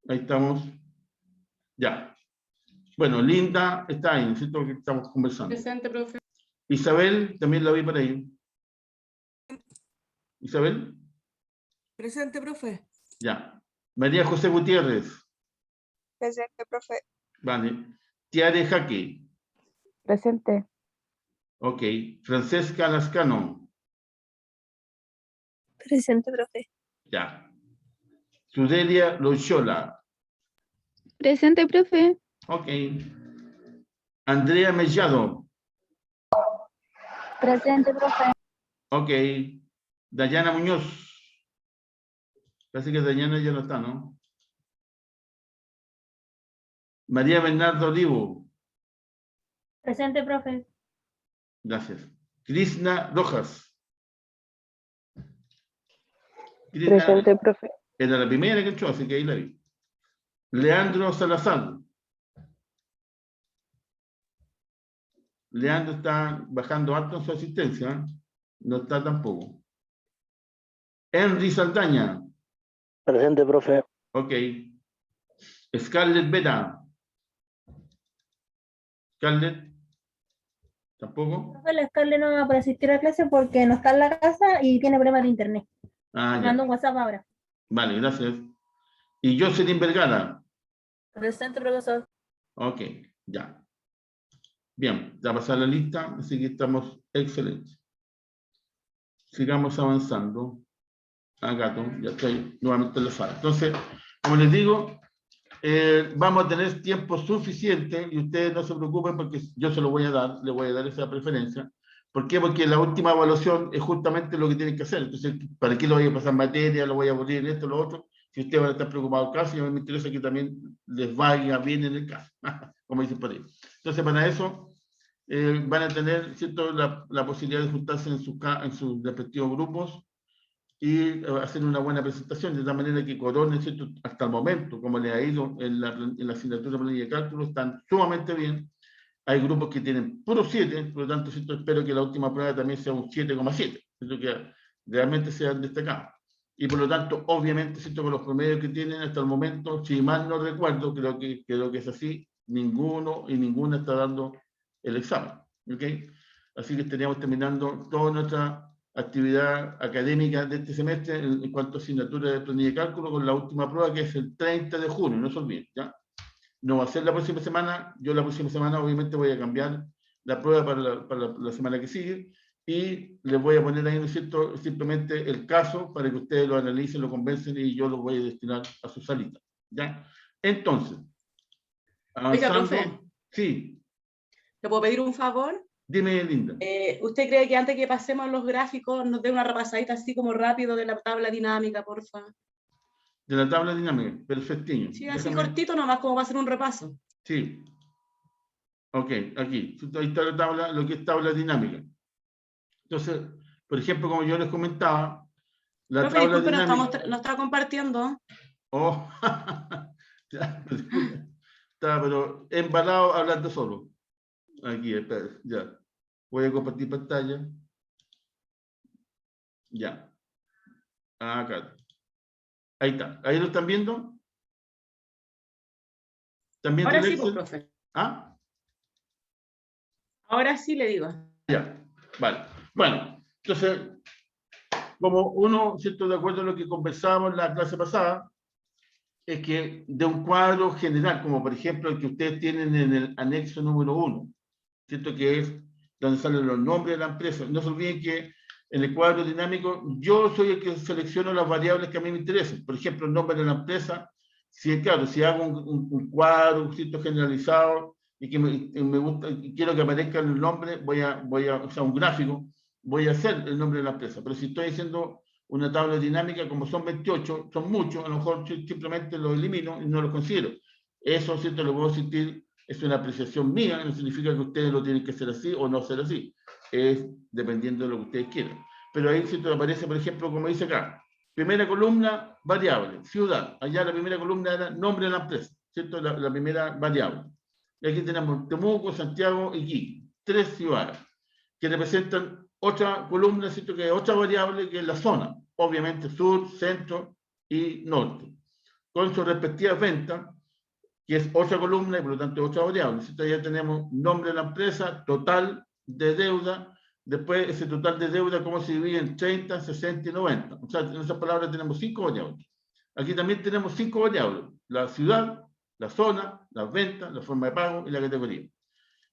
A: Ahí estamos. Ya. Bueno, Linda está ahí, ¿cierto?, que estamos conversando.
C: Presente, profe.
A: Isabel, también la vi por ahí. Isabel,
D: Presente, profe.
A: ya. María José Gutiérrez,
E: Presente, profe.
A: vale. Tiare Jaque,
F: Presente.
A: ok. Francesca Lascano,
B: Presente, profe.
A: ya. Sudelia Loyola,
F: Presente, profe.
A: ok. Andrea Mellado,
F: Presente, profe.
A: ok. Dayana Muñoz, parece que Dayana ya no está, ¿no? María Bernardo Olivo,
B: Presente, profe.
A: gracias. Krishna Rojas. Krishna
F: Presente, profe.
A: era la primera que entró, así que ahí la vi. Leandro Salazar. Leandro está bajando alto en su asistencia, ¿eh? No está tampoco. Henry Saldaña.
G: Presente, profe.
A: Ok. Scarlett Beta. Scarlett. Tampoco.
B: Profe, la Scarlett no va a poder asistir a clase porque no está en la casa y tiene problemas de internet.
A: Ah,
B: Me
A: ya.
B: mando un WhatsApp ahora.
A: Vale, gracias. Y Jocelyn Vergara.
B: Presente, profesor.
A: Ok, ya. Bien, ya pasar la lista, así que estamos excelentes. Sigamos avanzando. Gato, ya estoy nuevamente en la sala. Entonces, como les digo, vamos a tener tiempo suficiente y ustedes no se preocupen porque yo se lo voy a dar, le voy a dar esa preferencia. ¿Por qué? Porque la última evaluación es justamente lo que tienen que hacer. Entonces, ¿para qué lo voy a pasar materia? ¿Lo voy a aburrir esto, lo otro? Si ustedes van a estar preocupados del caso, y a mí me interesa que también les vaya bien en el caso, como dicen por ahí. Entonces, para eso van a tener, ¿cierto?, la posibilidad de juntarse en sus respectivos grupos y hacer una buena presentación, de tal manera que corone, ¿cierto? Hasta el momento, como le ha ido en la asignatura de planilla de cálculo, están sumamente bien. Hay grupos que tienen puro 7, por lo tanto, ¿cierto? Espero que la última prueba también sea un 7,7, que realmente sean destacados. Y por lo tanto, obviamente, ¿cierto? Con los promedios que tienen hasta el momento, si mal no recuerdo, creo que es así, ninguno y ninguna está dando el examen. ¿Okay? Así que estaríamos terminando toda nuestra actividad académica de este semestre en cuanto a asignatura de planilla de cálculo con la última prueba que es el 30 de junio, no se olviden, ¿ya? No va a ser la próxima semana, yo la próxima semana obviamente voy a cambiar la prueba para la semana que sigue y les voy a poner ahí, ¿no es cierto?, simplemente el caso para que ustedes lo analicen, lo convencen y yo lo voy a destinar a su salita, ¿ya? Entonces,
C: Oiga,
A: avanzando.
C: profe.
A: Sí,
C: ¿Te puedo pedir un favor?
A: dime, Linda.
C: ¿Usted cree que antes que pasemos los gráficos nos dé una repasadita así como rápido de la tabla dinámica, porfa?
A: De la tabla dinámica, perfectinho.
C: Sí, así
A: Déjame.
C: cortito nomás, como va a ser un repaso.
A: Sí. Ok, aquí. Ahí está la tabla, lo que es tabla dinámica. Entonces, por ejemplo, como yo les comentaba, la
C: Profe,
A: tabla
C: disculpe,
A: dinámica.
C: no está compartiendo.
A: Oh, ya, disculpe. Estaba pero embalado hablando solo. Aquí, espera, ya. Voy a compartir pantalla. Ya. Acá. Ahí está. ¿Ahí lo están viendo? ¿Están viendo
C: Ahora
A: el
C: sí, pues,
A: Excel?
C: profe.
A: ¿Ah?
C: Ahora sí le digo.
A: Ya. Vale. Bueno, entonces, como uno, ¿cierto? De acuerdo a lo que conversábamos en la clase pasada, es que de un cuadro general, como por ejemplo el que ustedes tienen en el anexo número 1, ¿cierto? Que es donde salen los nombres de la empresa. No se olviden que en el cuadro dinámico yo soy el que selecciono las variables que a mí me interesan. Por ejemplo, el nombre de la empresa. Si, claro, si hago un cuadro, un sitio generalizado y que me gusta y quiero que aparezca el nombre, o sea, un gráfico, voy a hacer el nombre de la empresa. Pero si estoy haciendo una tabla dinámica, como son 28, son muchos, a lo mejor simplemente los elimino y no los considero. Eso, ¿cierto? Lo puedo sentir, es una apreciación mía, no significa que ustedes lo tienen que hacer así o no hacer así. Es dependiendo de lo que ustedes quieran. Pero ahí, ¿cierto? Aparece, por ejemplo, como dice acá, primera columna, variable, ciudad. Allá la primera columna era nombre de la empresa, ¿cierto? La primera variable. Y aquí tenemos Temuco, Santiago y Iquique, 3 ciudades, que representan otra columna, ¿cierto? Que es otra variable que es la zona, obviamente sur, centro y norte, con sus respectivas ventas, que es otra columna y por lo tanto otra variable. ¿Cierto? Ya tenemos nombre de la empresa, total de deuda, después ese total de deuda, cómo se divide en 30, 60 y 90. O sea, en esas palabras tenemos 5 variables. Aquí también tenemos 5 variables, la ciudad, la zona, las ventas, la forma de pago y la categoría.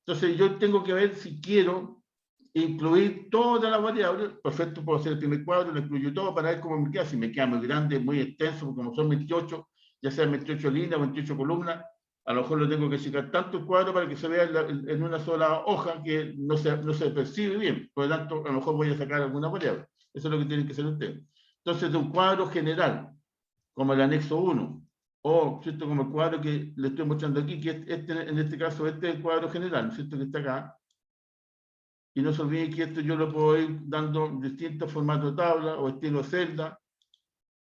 A: Entonces yo tengo que ver si quiero incluir todas las variables. Perfecto, puedo hacer el primer cuadro, lo incluyo todo para ver cómo me queda. Si me queda muy grande, muy extenso, como son 28, ya sean 28 líneas, 28 columnas, a lo mejor lo tengo que achicar tanto el cuadro para que se vea en una sola hoja que no se percibe bien. Por lo tanto, a lo mejor voy a sacar alguna variable. Eso es lo que tienen que hacer ustedes. Entonces, de un cuadro general, como el anexo 1, o ¿cierto? Como el cuadro que le estoy mostrando aquí, que en este caso este es el cuadro general, ¿cierto? Que está acá. Y no se olviden que esto yo lo puedo ir dando distintos formatos de tabla o estilo celda.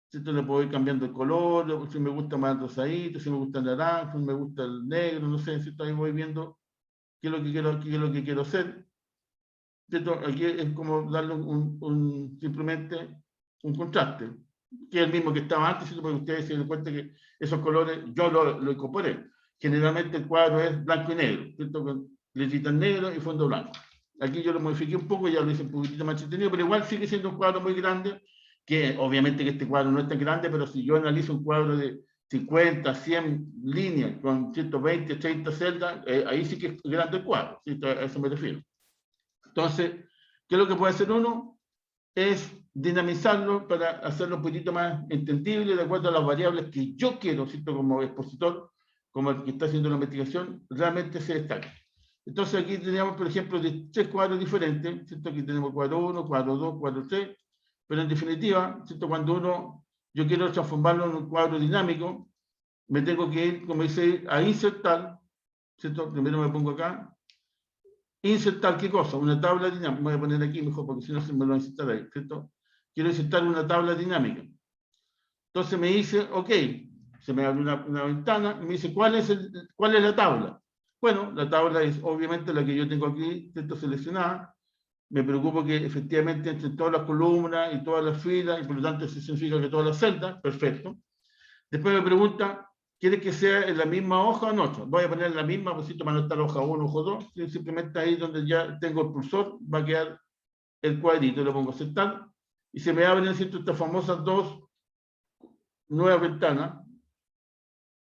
A: ¿Cierto? Le puedo ir cambiando el color, si me gusta más rosadito, si me gusta el naranja, si me gusta el negro, no sé, ¿cierto? Ahí voy viendo qué es lo que quiero hacer. ¿Cierto? Aquí es como darle simplemente un contraste, que es el mismo que estaba antes, ¿cierto? Porque ustedes se dan cuenta que esos colores yo lo incorporé. Generalmente el cuadro es blanco y negro, ¿cierto? Con letritas negras y fondo blanco. Aquí yo lo modifiqué un poco, ya lo hice un poquitito más entretenido, pero igual sigue siendo un cuadro muy grande, que obviamente que este cuadro no es tan grande, pero si yo analizo un cuadro de 50, 100 líneas con 120, 30 celdas, ahí sí que es grande el cuadro, ¿cierto? A eso me refiero. Entonces, ¿qué es lo que puede hacer uno? Es dinamizarlo para hacerlo un poquito más entendible de acuerdo a las variables que yo quiero, ¿cierto? Como expositor, como el que está haciendo la investigación, realmente se destaca. Entonces aquí tenemos, por ejemplo, 3 cuadros diferentes, ¿cierto? Aquí tenemos cuadro 1, cuadro 2, cuadro 3, pero en definitiva, ¿cierto? Cuando yo quiero transformarlo en un cuadro dinámico, me tengo que ir, como dice, a insertar, ¿cierto? Primero me pongo acá, insertar qué cosa, una tabla dinámica, voy a poner aquí mejor porque si no se me lo va a insertar ahí, ¿cierto? quiero insertar una tabla dinámica. Entonces me dice, ok, se me abre una ventana y me dice, ¿cuál es la tabla? Bueno, la tabla es obviamente la que yo tengo aquí, seleccionada. Me preocupo que efectivamente entre todas las columnas y todas las filas, y por lo tanto eso significa que todas las celdas, perfecto. Después me pregunta, ¿quieres que sea en la misma hoja o en otra? Voy a poner la misma, pues para no estar hoja 1, hoja 2, simplemente ahí donde ya tengo el cursor, va a quedar el cuadrito, le pongo aceptar, y se me abren, ¿cierto?, estas famosas dos nuevas ventanas,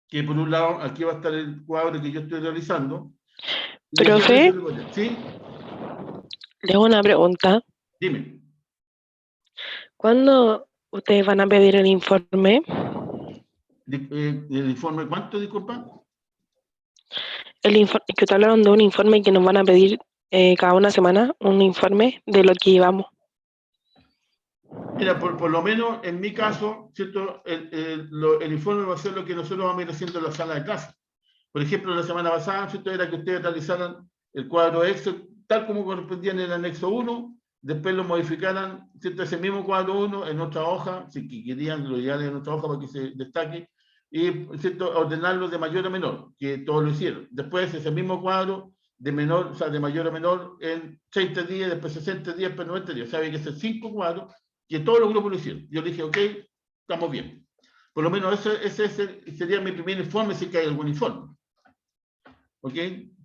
A: que por un lado, aquí va a estar el cuadro que yo estoy realizando.
H: Profe,
A: ¿sí?
H: le hago una pregunta.
A: Dime.
H: ¿Cuándo ustedes van a pedir el informe?
A: ¿El informe cuánto, disculpa?
H: Que te hablaron de un informe que nos van a pedir cada una semana, un informe de lo que llevamos.
A: Mira, por lo menos en mi caso, ¿cierto? El informe va a ser lo que nosotros vamos a ir haciendo en la sala de clase. Por ejemplo, la semana pasada, ¿cierto?, era que ustedes realizaran el cuadro Excel tal como correspondía en el anexo 1, después lo modificaran, ¿cierto?, ese mismo cuadro 1 en otra hoja, si querían lo ideal en otra hoja para que se destaque, y, ¿cierto?, ordenarlo de mayor a menor, que todos lo hicieron. Después ese mismo cuadro de menor, o sea, de mayor a menor en 30 días, después 60 días, después 90 días. O sea, había que hacer 5 cuadros, que todos los grupos lo hicieron. Yo le dije, ok, estamos bien. Por lo menos ese sería mi primer informe, si que hay algún informe. ¿Ok?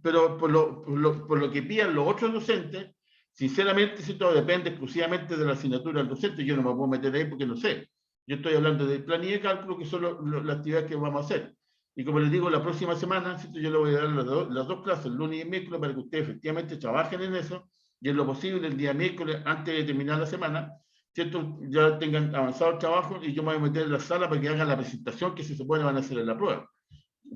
A: Pero por lo que pidan los otros docentes, sinceramente, si todo depende exclusivamente de la asignatura del docente, yo no me puedo meter ahí porque no sé. Yo estoy hablando de planilla de cálculo, que son las actividades que vamos a hacer. Y como les digo, la próxima semana, ¿cierto?, yo le voy a dar las dos clases, el lunes y el miércoles, para que ustedes efectivamente trabajen en eso, y en lo posible el día miércoles, antes de terminar la semana, ¿cierto?, ya tengan avanzado el trabajo, y yo me voy a meter en la sala para que hagan la presentación que se supone van a hacer en la prueba.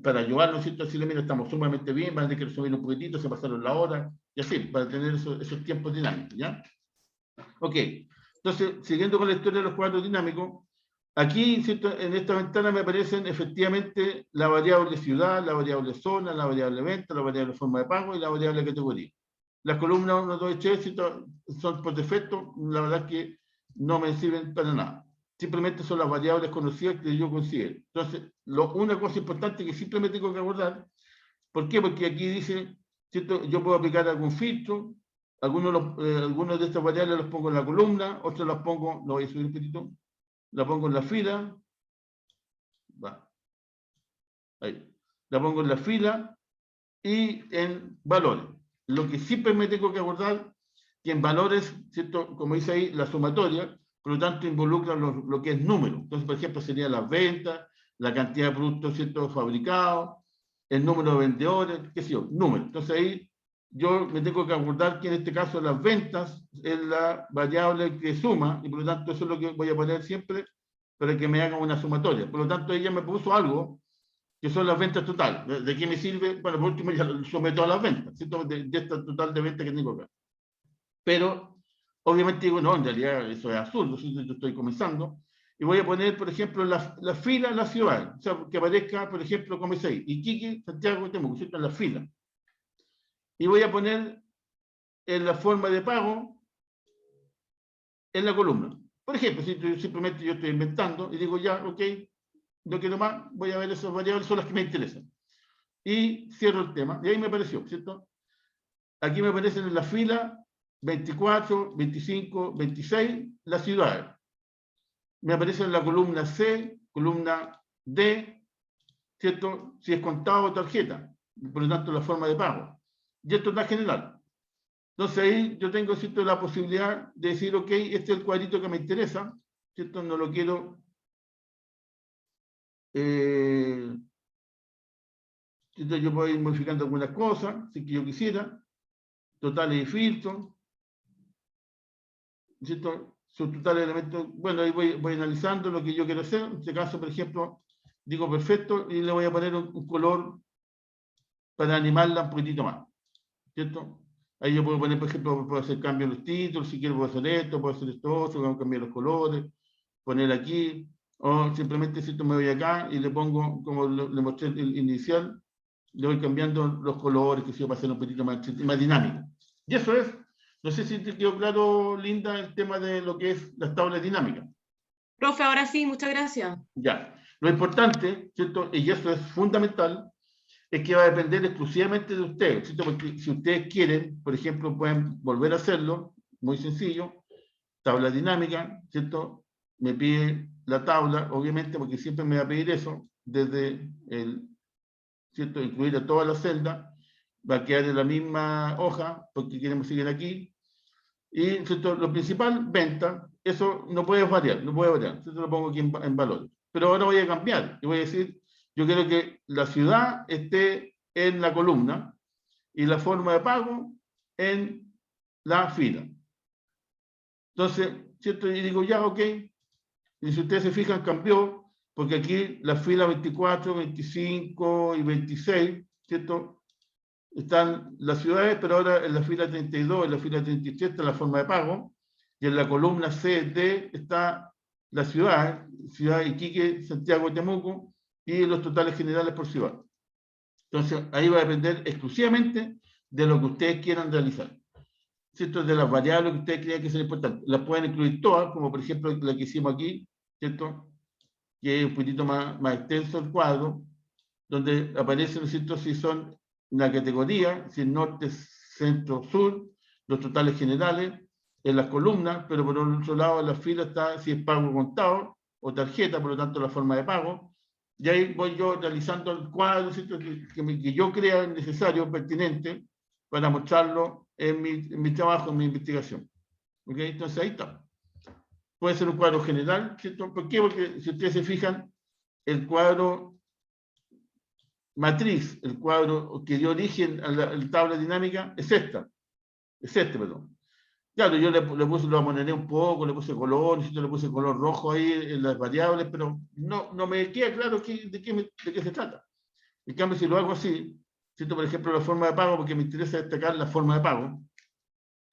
A: Para ayudarnos, ¿cierto?, a decirle, mira, estamos sumamente bien, van a tener que subir un poquitito, se pasaron la hora, y así, para tener esos tiempos dinámicos, ¿ya? Ok, entonces, siguiendo con la historia de los cuadros dinámicos, aquí, ¿cierto?, en esta ventana me aparecen efectivamente la variable ciudad, la variable zona, la variable venta, la variable forma de pago y la variable categoría. Las columnas 1, 2 y 3, ¿cierto?, son por defecto, la verdad es que no me sirven para nada. Simplemente son las variables conocidas que yo considero. Entonces, una cosa importante que siempre me tengo que abordar, ¿por qué? Porque aquí dice, ¿cierto?, yo puedo aplicar algún filtro, algunos de estas variables los pongo en la columna, otros las pongo, lo voy a subir un poquito, la pongo en la fila, va, ahí, la pongo en la fila y en valores. Lo que siempre me tengo que abordar, que en valores, ¿cierto?, como dice ahí, la sumatoria, por lo tanto involucra lo que es número. Entonces, por ejemplo, serían las ventas, la cantidad de productos, ¿cierto?, fabricados, el número de vendedores, qué sé yo, número. Entonces ahí yo me tengo que acordar que en este caso las ventas es la variable que suma, y por lo tanto eso es lo que voy a poner siempre para que me haga una sumatoria. Por lo tanto, ella me puso algo que son las ventas totales. ¿De qué me sirve? Bueno, por último ya sumé todas las ventas, ¿cierto?, de esta total de ventas que tengo acá. Pero obviamente digo, no, en realidad eso es absurdo, yo estoy comenzando, y voy a poner, por ejemplo, la fila en la ciudad, o sea, que aparezca, por ejemplo, como dice ahí, Iquique, Santiago, Temuco, ¿cierto?, en la fila. Y voy a poner en la forma de pago en la columna. Por ejemplo, si simplemente yo estoy inventando y digo, ya, ok, no quiero más, voy a ver esas variables, son las que me interesan. Y cierro el tema, y ahí me apareció, ¿cierto? Aquí me aparecen en la fila 24, 25, 26, las ciudades. Me aparece en la columna C, columna D, ¿cierto?, si es contado o tarjeta, por lo tanto la forma de pago. Y esto está general. Entonces ahí yo tengo, ¿cierto?, la posibilidad de decir, ok, este es el cuadrito que me interesa, ¿cierto?, no lo quiero, ¿cierto?, yo puedo ir modificando algunas cosas, si que yo quisiera, totales y filtros, ¿cierto?, sus totales elementos, bueno, ahí voy analizando lo que yo quiero hacer. En este caso, por ejemplo, digo perfecto, y le voy a poner un color para animarla un poquitito más, ¿cierto? Ahí yo puedo poner, por ejemplo, puedo hacer cambios en los títulos, si quiero puedo hacer esto otro, puedo cambiar los colores, poner aquí, o simplemente, ¿cierto?, me voy acá y le pongo, como le mostré el inicial, le voy cambiando los colores, que se va a hacer un poquito más dinámico. Y eso es No sé si te quedó claro, Linda, el tema de lo que es las tablas dinámicas.
C: Profe, ahora sí, muchas gracias.
A: Ya. Lo importante, ¿cierto? Y eso es fundamental, es que va a depender exclusivamente de ustedes, ¿cierto? Porque si ustedes quieren, por ejemplo, pueden volver a hacerlo, muy sencillo, tabla dinámica, ¿cierto? Me pide la tabla, obviamente, porque siempre me va a pedir eso, desde el, ¿cierto? Incluir a toda la celda, va a quedar en la misma hoja, porque queremos seguir aquí, y ¿cierto? Lo principal, venta, eso no puede variar, ¿cierto? Lo pongo aquí en valor. Pero ahora voy a cambiar, y voy a decir, yo quiero que la ciudad esté en la columna, y la forma de pago en la fila. Entonces, ¿cierto? Y digo, ya, ok. Y si ustedes se fijan, cambió, porque aquí las filas 24, 25 y 26, ¿cierto? Están las ciudades, pero ahora en la fila 32, en la fila 33 está la forma de pago, y en la columna C, D está la ciudad, Ciudad Iquique, Santiago, Temuco, y los totales generales por ciudad. Entonces, ahí va a depender exclusivamente de lo que ustedes quieran realizar. ¿Cierto? De las variables que ustedes crean que son importantes. Las pueden incluir todas, como por ejemplo la que hicimos aquí, ¿cierto? Que es un poquito más extenso el cuadro, donde aparece, ¿no es cierto?, si son una categoría, si es norte, centro, sur, los totales generales, en las columnas, pero por otro lado en la fila está si es pago contado o tarjeta, por lo tanto la forma de pago. Y ahí voy yo realizando el cuadro, ¿cierto?, que yo crea necesario, pertinente, para mostrarlo en mi trabajo, en mi investigación. ¿Ok? Entonces ahí está. Puede ser un cuadro general, ¿cierto? ¿Por qué? Porque si ustedes se fijan, el cuadro matriz, el cuadro que dio origen a la tabla dinámica, es este, perdón. Claro, yo lo amonené un poco, le puse color, le puse color rojo ahí en las variables, pero no me queda claro de qué se trata. En cambio, si lo hago así, ¿cierto? Por ejemplo, la forma de pago, porque me interesa destacar la forma de pago,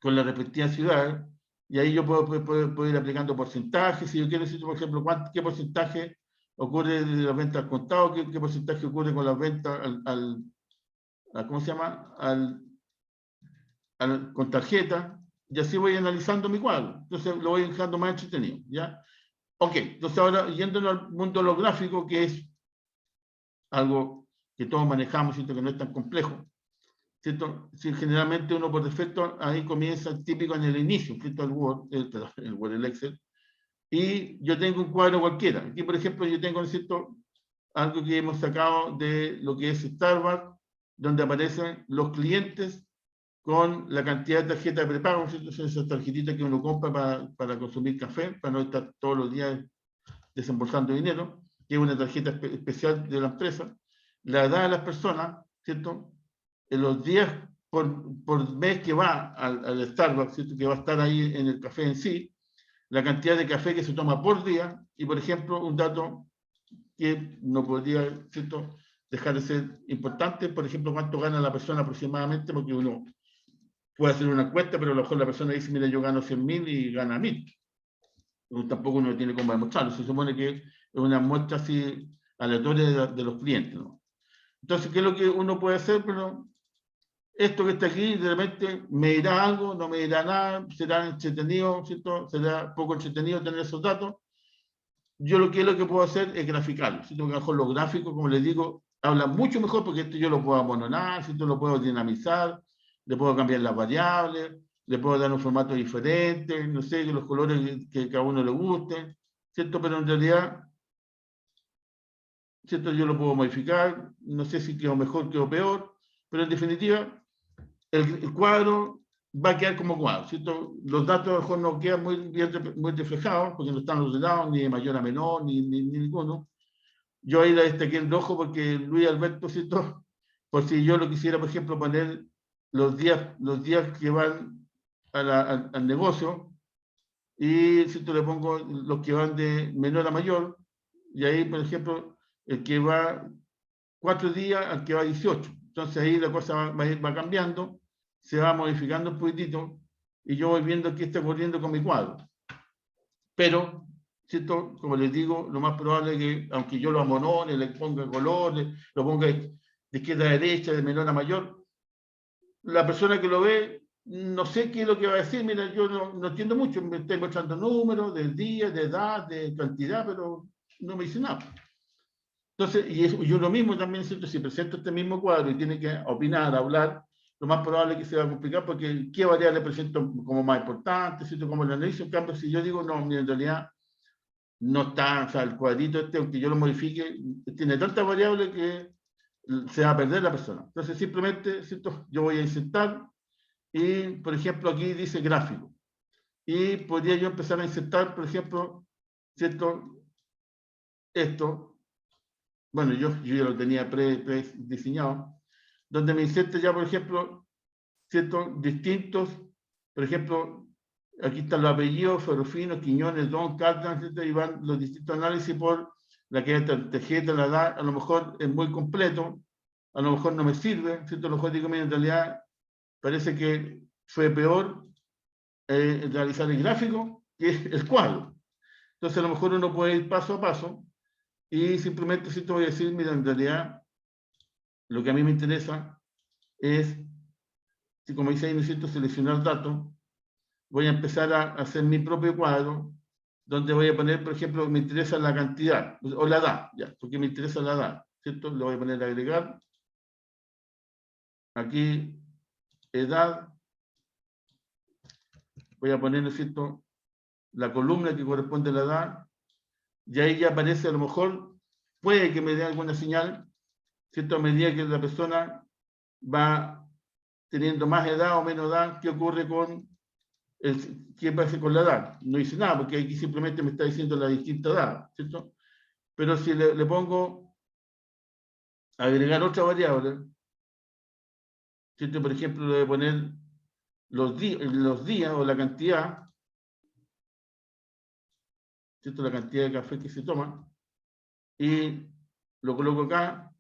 A: con las respectivas ciudades, y ahí yo puedo ir aplicando porcentajes, si yo quiero decir, por ejemplo, qué porcentaje ocurre de las ventas al contado, qué porcentaje ocurre con las ventas ¿cómo se llama? Con tarjeta, y así voy analizando mi cuadro. Entonces lo voy dejando más entretenido, ¿ya? Ok, entonces ahora yéndonos al mundo de lo gráfico, que es algo que todos manejamos, ¿cierto? Que no es tan complejo, ¿cierto? Si generalmente uno por defecto ahí comienza típico en el inicio, ¿cierto? El Excel, y yo tengo un cuadro cualquiera. Aquí, por ejemplo, yo tengo, ¿cierto?, algo que hemos sacado de lo que es Starbucks, donde aparecen los clientes con la cantidad de tarjetas de prepago, ¿cierto? Son esas tarjetitas que uno compra para consumir café, para no estar todos los días desembolsando dinero, que es una tarjeta especial de la empresa, la da a las personas, ¿cierto?, en los días por mes que va al Starbucks, ¿cierto?, que va a estar ahí en el café en sí, la cantidad de café que se toma por día, y por ejemplo, un dato que no podría, ¿cierto?, dejar de ser importante, por ejemplo, cuánto gana la persona aproximadamente, porque uno puede hacer una encuesta, pero a lo mejor la persona dice, mira, yo gano 100.000 y gana 1.000. Tampoco uno tiene cómo demostrarlo, se supone que es una muestra así aleatoria de los clientes, ¿no? Entonces, ¿qué es lo que uno puede hacer? Pero esto que está aquí, de repente, me dirá algo, no me dirá nada, será entretenido, ¿cierto? Será poco entretenido tener esos datos. Yo lo que puedo hacer es graficarlo, ¿cierto? Porque a lo mejor los gráficos, como les digo, hablan mucho mejor porque esto yo lo puedo amononar, ¿cierto? Lo puedo dinamizar, le puedo cambiar las variables, le puedo dar un formato diferente, no sé, los colores que a uno le gusten, ¿cierto? Pero en realidad, ¿cierto? Yo lo puedo modificar, no sé si quedó mejor, quedó peor, pero en definitiva, el cuadro va a quedar como cuadro, ¿cierto? Los datos a lo mejor no quedan muy reflejados, porque no están ordenados ni de mayor a menor, ni ninguno. Yo ahí la destaqué en rojo porque Luis Alberto, ¿cierto? Por si yo lo quisiera, por ejemplo, poner los días que van al negocio, y ¿cierto? Le pongo los que van de menor a mayor, y ahí, por ejemplo, el que va 4 días al que va 18. Entonces ahí la cosa va cambiando, se va modificando un poquitito, y yo voy viendo qué está ocurriendo con mi cuadro. Pero, ¿cierto? Como les digo, lo más probable es que, aunque yo lo amonone, le ponga color, lo ponga de izquierda a derecha, de menor a mayor, la persona que lo ve no sé qué es lo que va a decir, mira, yo no entiendo mucho, me estoy mostrando números del día, de edad, de cantidad, pero no me dice nada. Entonces, y uno mismo también, ¿cierto? Si presento este mismo cuadro y tiene que opinar, hablar, lo más probable es que se va a complicar porque qué variable presento como más importante, ¿cierto? Como lo analizo. En cambio, si yo digo, no, mira, en realidad no está, o sea, el cuadrito este, aunque yo lo modifique, tiene tantas variables que se va a perder la persona. Entonces, simplemente, ¿cierto? Yo voy a insertar y, por ejemplo, aquí dice gráfico. Y podría yo empezar a insertar, por ejemplo, ¿cierto? Esto. Bueno, yo ya lo tenía prediseñado, donde me inserte ya, por ejemplo, ciertos distintos, por ejemplo, aquí están los apellidos, Ferrufino, Quiñones, Don, Cárdenas, etc. Y van los distintos análisis por la que tarjeta, la edad, a lo mejor es muy completo, a lo mejor no me sirve, ¿cierto? A lo mejor digo, mira, en realidad parece que fue peor realizar el gráfico que el cuadro. Entonces, a lo mejor uno puede ir paso a paso, y simplemente si te voy a decir, mira, en realidad, lo que a mí me interesa es, si como dice ahí, necesito seleccionar datos, voy a empezar a hacer mi propio cuadro, donde voy a poner, por ejemplo, me interesa la cantidad, o la edad, ya, porque me interesa la edad, ¿cierto? Le voy a poner agregar, aquí, edad, voy a poner, ¿no es cierto?, la columna que corresponde a la edad, y ahí ya aparece, a lo mejor, puede que me dé alguna señal, ¿cierto? A medida que la persona va teniendo más edad o menos edad, ¿qué ocurre con qué pasa con la edad? No dice nada, porque aquí simplemente me está diciendo la distinta edad, ¿cierto? Pero si le pongo agregar otra variable, ¿cierto? Por ejemplo, le voy a poner los días o la cantidad, ¿cierto? La cantidad de café que se toma, y lo coloco acá,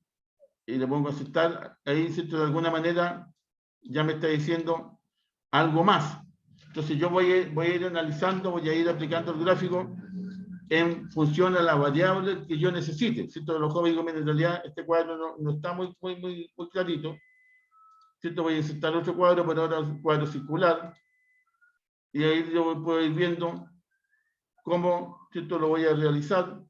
A: y le pongo a aceptar, ahí, ¿cierto? De alguna manera ya me está diciendo algo más. Entonces yo voy a ir analizando, voy a ir aplicando el gráfico en función a la variable que yo necesite, ¿cierto? Los jóvenes digo, en realidad este cuadro no está muy clarito, ¿cierto? Voy a insertar otro cuadro, pero ahora un cuadro circular, y ahí yo puedo ir viendo cómo, ¿cierto? Lo voy a realizar,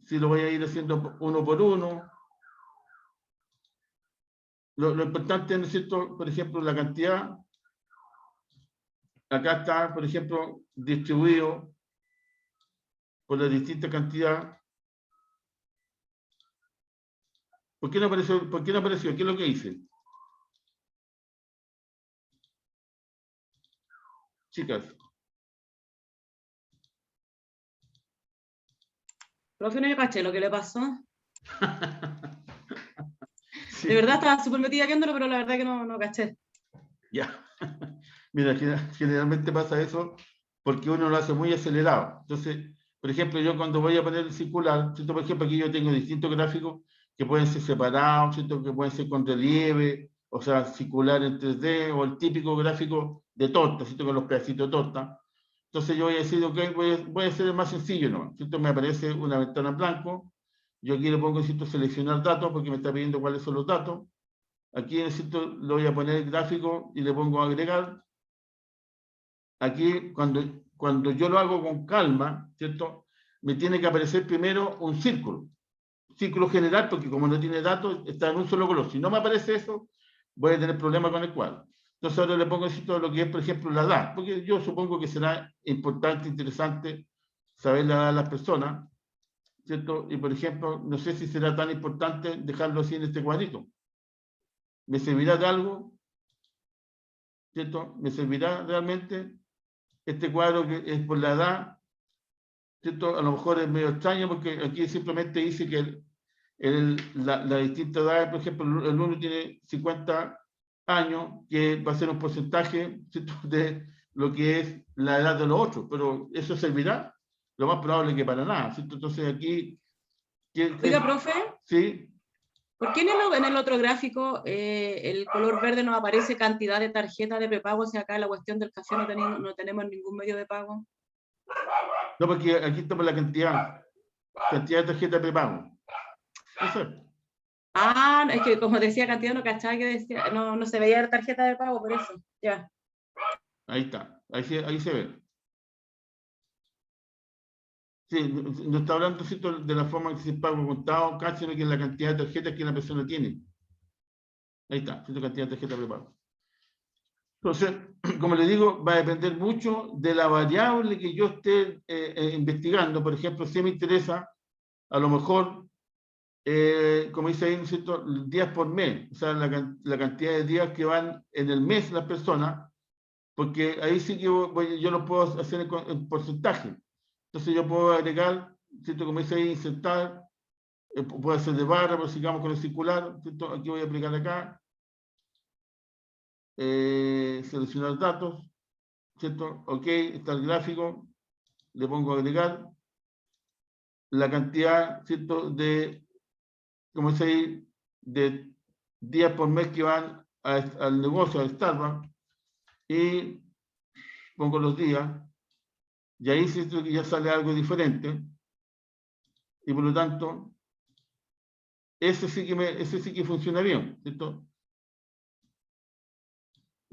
A: si lo voy a ir haciendo uno por uno. Lo importante, ¿no es cierto? Por ejemplo, la cantidad. Acá está, por ejemplo, distribuido por la distinta cantidad. ¿Por qué no apareció? ¿Por qué no apareció? ¿Qué es lo que hice? Chicas.
C: Profe, no me caché lo que le pasó.
A: Sí.
C: De verdad estaba súper metida viéndolo, pero la verdad que no caché.
A: Ya. Mira, generalmente pasa eso porque uno lo hace muy acelerado. Entonces, por ejemplo, yo cuando voy a poner el circular, ¿cierto? Por ejemplo, aquí yo tengo distintos gráficos que pueden ser separados, ¿cierto? Que pueden ser con relieve, o sea, circular en 3D, o el típico gráfico de torta, ¿cierto? Con los pedacitos de torta. Entonces yo voy a decir, ok, voy a hacer el más sencillo, ¿no? ¿Cierto? Me aparece una ventana en blanco, yo aquí le pongo, ¿cierto? Seleccionar datos, porque me está pidiendo cuáles son los datos. Aquí necesito, le voy a poner el gráfico y le pongo agregar. Aquí, cuando yo lo hago con calma, ¿cierto? Me tiene que aparecer primero un círculo general, porque como no tiene datos, está en un solo color. Si no me aparece eso, voy a tener problemas con el cuadro. Entonces ahora le pongo todo lo que es, por ejemplo, la edad, porque yo supongo que será importante, interesante saber la edad de las personas, ¿cierto? Y por ejemplo, no sé si será tan importante dejarlo así en este cuadrito. ¿Me servirá de algo? ¿Cierto? ¿Me servirá realmente este cuadro que es por la edad? ¿Cierto? A lo mejor es medio extraño porque aquí simplemente dice que la distinta edad, por ejemplo, el uno tiene 50 años, que va a ser un porcentaje, ¿cierto?, de lo que es la edad de los otros, pero ¿eso servirá? Lo más probable es que para nada, ¿cierto? Entonces aquí...
C: Oiga, profe,
A: ¿sí?
C: ¿por qué en el otro gráfico el color verde nos aparece cantidad de tarjetas de prepago si acá la cuestión del café no tenemos ningún medio de pago?
A: No, porque aquí estamos la cantidad de tarjeta de prepago. Eso es.
C: Ah, es que como decía cantidad, no cachaba que decía, no se veía la tarjeta de pago, por eso, ya.
A: Ahí está, ahí se ve. Sí, no está hablando, ¿cierto?, de la forma en que se paga contado, cash, sino que es la cantidad de tarjetas que la persona tiene. Ahí está, ¿cierto?, cantidad de tarjetas prepago. Entonces, como les digo, va a depender mucho de la variable que yo esté investigando. Por ejemplo, si me interesa, a lo mejor, como dice ahí, ¿no es cierto?, días por mes, o sea, la cantidad de días que van en el mes las personas, porque ahí sí que yo lo puedo hacer en porcentaje. Entonces yo puedo agregar, ¿cierto?, como dice ahí, insertar, puede ser de barra, pero sigamos con el circular, ¿cierto? Aquí voy a aplicar acá. Seleccionar datos, ¿cierto? Ok, está el gráfico, le pongo agregar la cantidad, ¿cierto?, de, como dice ahí, de días por mes que van al negocio, al Starbucks, y pongo los días, y ahí ¿cierto?, que ya sale algo diferente, y por lo tanto, ese sí que funciona bien, ¿cierto?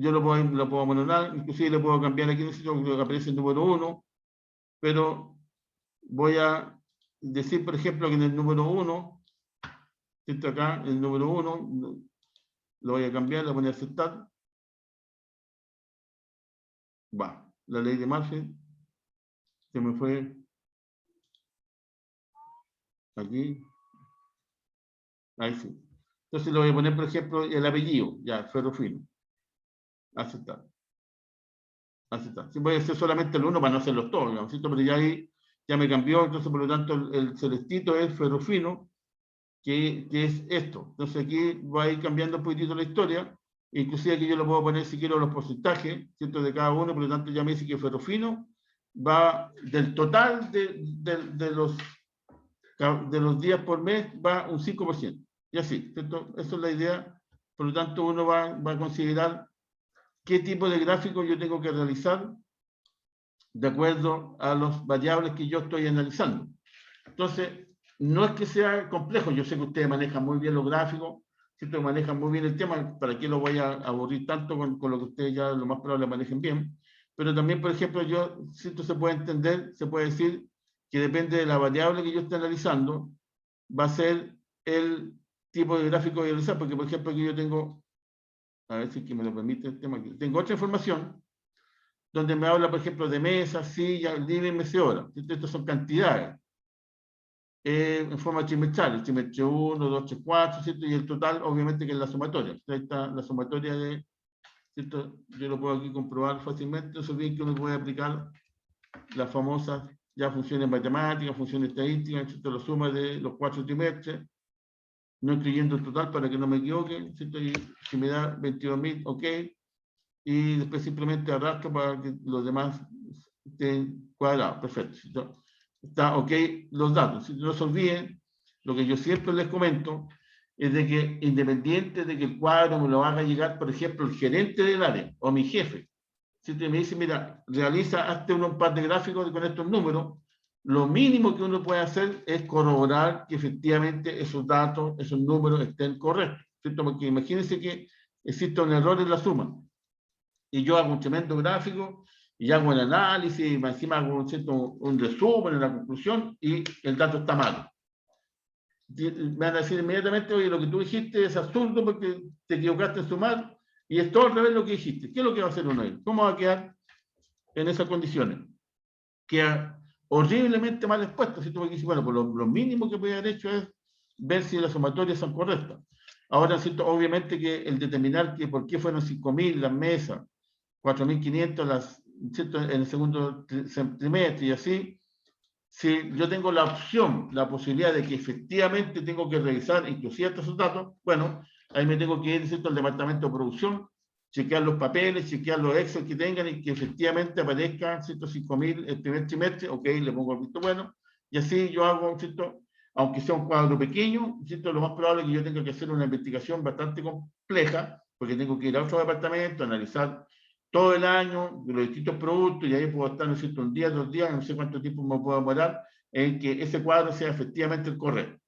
A: Yo lo puedo modular, inclusive le puedo cambiar aquí, necesito que aparece el número 1, pero voy a decir, por ejemplo, que en el número 1, ¿cierto?, acá, el número 1, lo voy a cambiar, lo voy a aceptar. Va, la ley de Murphy, se me fue aquí, ahí sí. Entonces le voy a poner, por ejemplo, el apellido, ya, Ferrofino. Aceptar. Aceptar. Si voy a hacer solamente el 1 para no hacerlos todos, digamos, ¿cierto? Pero ya ahí ya me cambió, entonces por lo tanto el celestito es Ferrofino, que es esto. Entonces aquí va a ir cambiando un poquitito la historia, inclusive aquí yo lo puedo poner si quiero los porcentajes, ¿cierto?, de cada uno, por lo tanto ya me dice que Ferrofino va del total de los días por mes, va un 5%. Y así, ¿cierto? Esa es la idea. Por lo tanto, uno va a considerar qué tipo de gráfico yo tengo que realizar de acuerdo a las variables que yo estoy analizando. Entonces, no es que sea complejo, yo sé que ustedes manejan muy bien los gráficos, ¿cierto?, manejan muy bien el tema, ¿para qué lo voy a aburrir tanto con lo que ustedes ya lo más probable manejen bien? Pero también, por ejemplo, ¿cierto?, se puede entender, se puede decir que depende de la variable que yo esté analizando, va a ser el tipo de gráfico que voy a realizar, porque por ejemplo aquí yo tengo, a ver si es que me lo permite el tema aquí, tengo otra información, donde me habla, por ejemplo, de mesas, sillas, living, mesa, hora. Estas son cantidades. En forma trimestral, trimestre 1, 2, 3, 4, ¿cierto? Y el total, obviamente, que es la sumatoria. Ahí está la sumatoria de, ¿cierto? Yo lo puedo aquí comprobar fácilmente. Eso es bien que uno puede aplicar las famosas ya funciones matemáticas, funciones estadísticas, ¿cierto?, la suma de los 4 trimestres, no incluyendo el total para que no me equivoque, ¿cierto? Y si me da 22.000, ok. Y después simplemente arrastro para que los demás estén cuadrados. Perfecto, ¿cierto? Está ok los datos. Si no se olviden, lo que yo siempre les comento es de que independiente de que el cuadro me lo haga llegar, por ejemplo, el gerente del área o mi jefe, si usted me dice, mira, hazte un par de gráficos con estos números, lo mínimo que uno puede hacer es corroborar que efectivamente esos datos, esos números estén correctos, ¿cierto? Porque imagínense que existe un error en la suma y yo hago un tremendo gráfico y hago el análisis y encima hago un resumen en la conclusión y el dato está malo. Me van a decir inmediatamente, oye, lo que tú dijiste es absurdo porque te equivocaste en sumar y es todo al revés lo que dijiste. ¿Qué es lo que va a hacer uno ahí? ¿Cómo va a quedar en esas condiciones? Queda horriblemente mal expuesto. Si tú me dices, bueno, pues lo mínimo que voy a haber hecho es ver si las sumatorias son correctas. Ahora, ¿cierto? Obviamente que el determinar que por qué fueron 5.000 las mesas, 4.500 ¿cierto?, en el segundo trimestre y así, si yo tengo la opción, la posibilidad de que efectivamente tengo que revisar inclusive estos datos, bueno, ahí me tengo que ir, ¿cierto?, al departamento de producción, chequear los papeles, chequear los Excel que tengan y que efectivamente aparezcan 105.000 el primer trimestre, ok, le pongo el visto bueno, y así yo hago, ¿cierto?, aunque sea un cuadro pequeño, ¿cierto?, lo más probable es que yo tenga que hacer una investigación bastante compleja, porque tengo que ir a otro departamento, analizar todo el año, los distintos productos, y ahí puedo estar, ¿no es cierto?, un día, 2 días, no sé cuánto tiempo me puedo demorar en que ese cuadro sea efectivamente el correcto.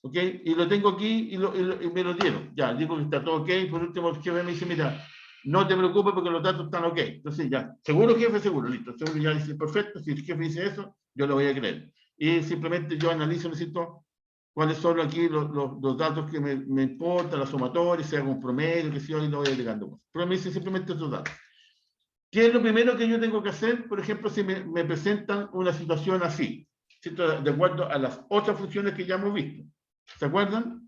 A: ¿Ok? Y lo tengo aquí y me lo dieron. Ya, digo que está todo ok. Por último, el jefe me dice, mira, no te preocupes porque los datos están ok. Entonces ya, seguro jefe, seguro, listo. Seguro ya dice, perfecto, si el jefe dice eso, yo lo voy a creer. Y simplemente yo analizo, necesito cuáles son aquí los datos que me importan, la sumatoria, si hago un promedio, que si yo lo voy agregando. Pero me dice simplemente estos datos. ¿Qué es lo primero que yo tengo que hacer? Por ejemplo, si me presentan una situación así, ¿cierto? De acuerdo a las otras funciones que ya hemos visto. ¿Se acuerdan?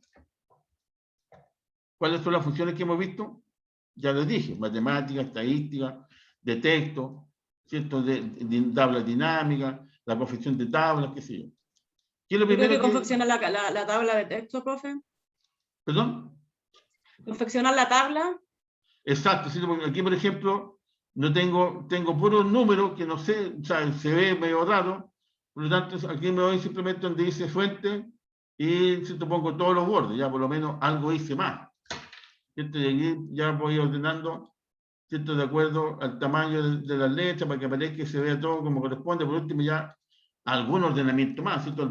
A: ¿Cuáles son las funciones que hemos visto? Ya les dije, matemática, estadística, de texto, ¿cierto? De tabla dinámica, la confección de tablas, qué sé yo. ¿Qué es lo
C: ¿Tú crees
A: primero
C: que confeccionar la tabla de texto, profe?
A: ¿Perdón?
C: ¿Confeccionar la tabla?
A: Exacto, ¿sí? Porque aquí, por ejemplo, no tengo puros números que no sé, o sea, se ve medio raro, por lo tanto, aquí me voy simplemente donde dice fuente y si te pongo todos los bordes, ya por lo menos algo hice más. ¿Cierto? Y aquí ya voy ordenando, ¿cierto? De acuerdo al tamaño de las letras para que aparezca y se vea todo como corresponde. Por último, ya algún ordenamiento más, ¿cierto?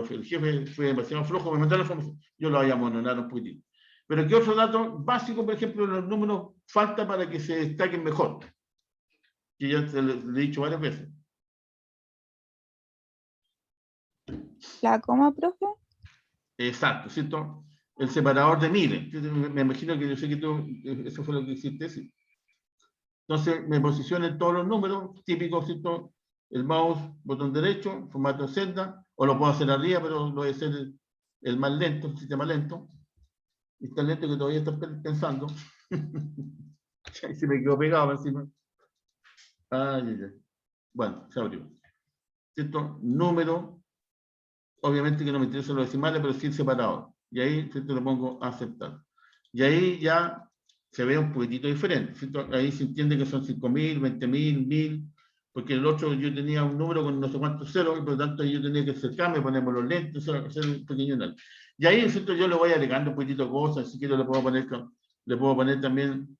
A: El jefe fue demasiado flojo, me mandó la información, yo lo voy a mononar un poquitito. Pero ¿qué otro dato básico, por ejemplo, los números falta para que se destaquen mejor? Que ya le he dicho varias veces.
F: ¿La coma, profe?
A: Exacto, ¿cierto? El separador de miles. Me imagino que yo sé que tú, eso fue lo que hiciste, sí. Entonces me posiciono todos los números típicos, ¿cierto? El mouse, botón derecho, formato celda, o lo puedo hacer arriba, pero lo voy a hacer el más lento, el sistema lento. Y tan lento que todavía estás pensando. Se me quedó pegado encima. Ay, ay, ay. Bueno, se abrió. ¿Cierto? Número. Obviamente que no me interesan los decimales, pero sí el separador. Y ahí, ¿cierto? Le pongo a aceptar. Y ahí ya se ve un poquitito diferente, ¿cierto? Ahí se entiende que son 5.000, 20.000, 1.000, porque el otro yo tenía un número con no sé cuántos ceros, y por lo tanto yo tenía que acercarme, ponemos los lentes, hacer un pequeño análisis. Y ahí, ¿cierto? Yo le voy agregando un poquitito de cosas, si quiero le puedo poner también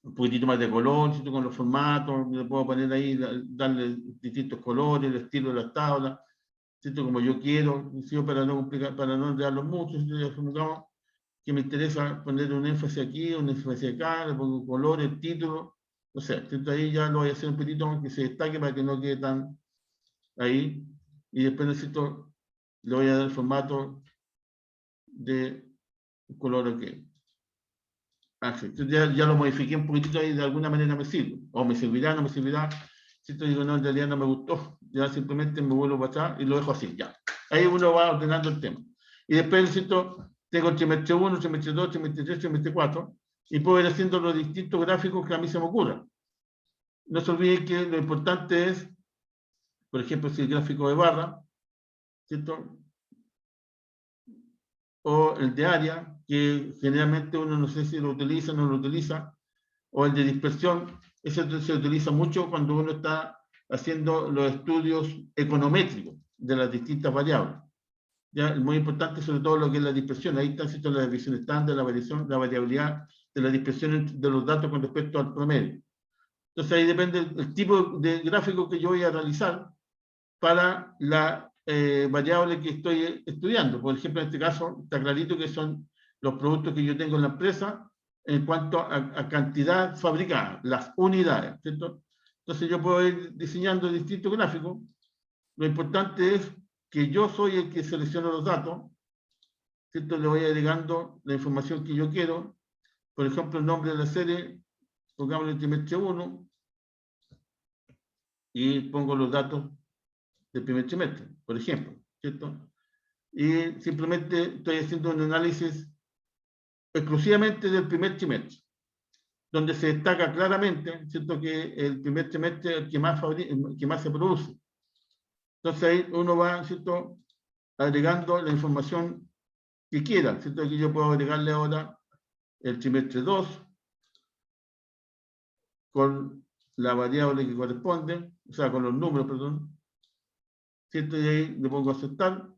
A: un poquitito más de color, ¿cierto? Con los formatos, le puedo poner ahí, darle distintos colores, el estilo de las tablas, ¿cierto? Como yo quiero, ¿cierto? Para no complicar, para no enredarlos mucho, ¿cierto? Supongamos que me interesa poner un énfasis aquí, un énfasis acá, le pongo color, el título, o sea, ¿cierto? Ahí ya lo voy a hacer un poquitito más que se destaque para que no quede tan ahí, y después necesito, le voy a dar el formato de color que ya lo modifiqué un poquitito ahí, de alguna manera me sirve, o me servirá, no me servirá, ¿cierto? Digo, no, en realidad no me gustó, ya simplemente me vuelvo para atrás y lo dejo así, ya. Ahí uno va ordenando el tema. Y después, ¿cierto? Tengo el trimestre 1, trimestre 2, trimestre 3, trimestre 4, y puedo ir haciendo los distintos gráficos que a mí se me ocurran. No se olviden que lo importante es, por ejemplo, si el gráfico de barra, ¿cierto? O el de área, que generalmente uno no sé si lo utiliza o no lo utiliza, o el de dispersión, ese se utiliza mucho cuando uno está haciendo los estudios econométricos de las distintas variables. Ya, es muy importante sobre todo lo que es la dispersión. Ahí está la división estándar, la variación, la variabilidad de la dispersión de los datos con respecto al promedio. Entonces ahí depende el tipo de gráfico que yo voy a realizar para la variable que estoy estudiando. Por ejemplo, en este caso está clarito que son los productos que yo tengo en la empresa en cuanto a cantidad fabricada, las unidades, ¿cierto? Entonces yo puedo ir diseñando distintos gráficos. Lo importante es que yo soy el que selecciona los datos, ¿cierto? Le voy agregando la información que yo quiero. Por ejemplo, el nombre de la serie, pongámosle el trimestre 1 y pongo los datos del primer trimestre, por ejemplo, ¿cierto? Y simplemente estoy haciendo un análisis exclusivamente del primer trimestre, donde se destaca claramente, ¿cierto? Que el primer trimestre es el que más se produce. Entonces ahí uno va, ¿cierto? Agregando la información que quiera, ¿cierto? Aquí yo puedo agregarle ahora el trimestre 2 con la variable que corresponde, o sea, con los números, perdón, ¿cierto? Y ahí le pongo aceptar,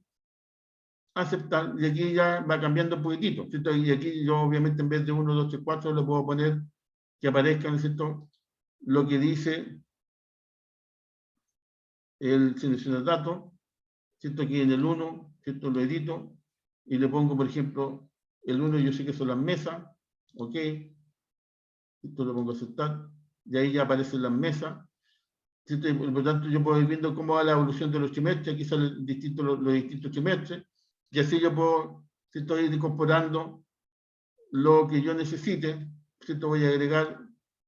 A: aceptar, y aquí ya va cambiando un poquitito, ¿cierto? Y aquí yo obviamente en vez de 1, 2, 3, 4 le puedo poner que aparezca, ¿cierto? Lo que dice el seleccionar datos, ¿cierto? Aquí en el 1, ¿cierto? Lo edito, y le pongo, por ejemplo, el 1 yo sé que son las mesas, ok, esto lo pongo a aceptar, y ahí ya aparecen las mesas, ¿cierto? Y por lo tanto yo puedo ir viendo cómo va la evolución de los trimestres, aquí salen los distintos trimestres, y así yo puedo, ¿cierto?, ir incorporando lo que yo necesite, ¿cierto? Voy a agregar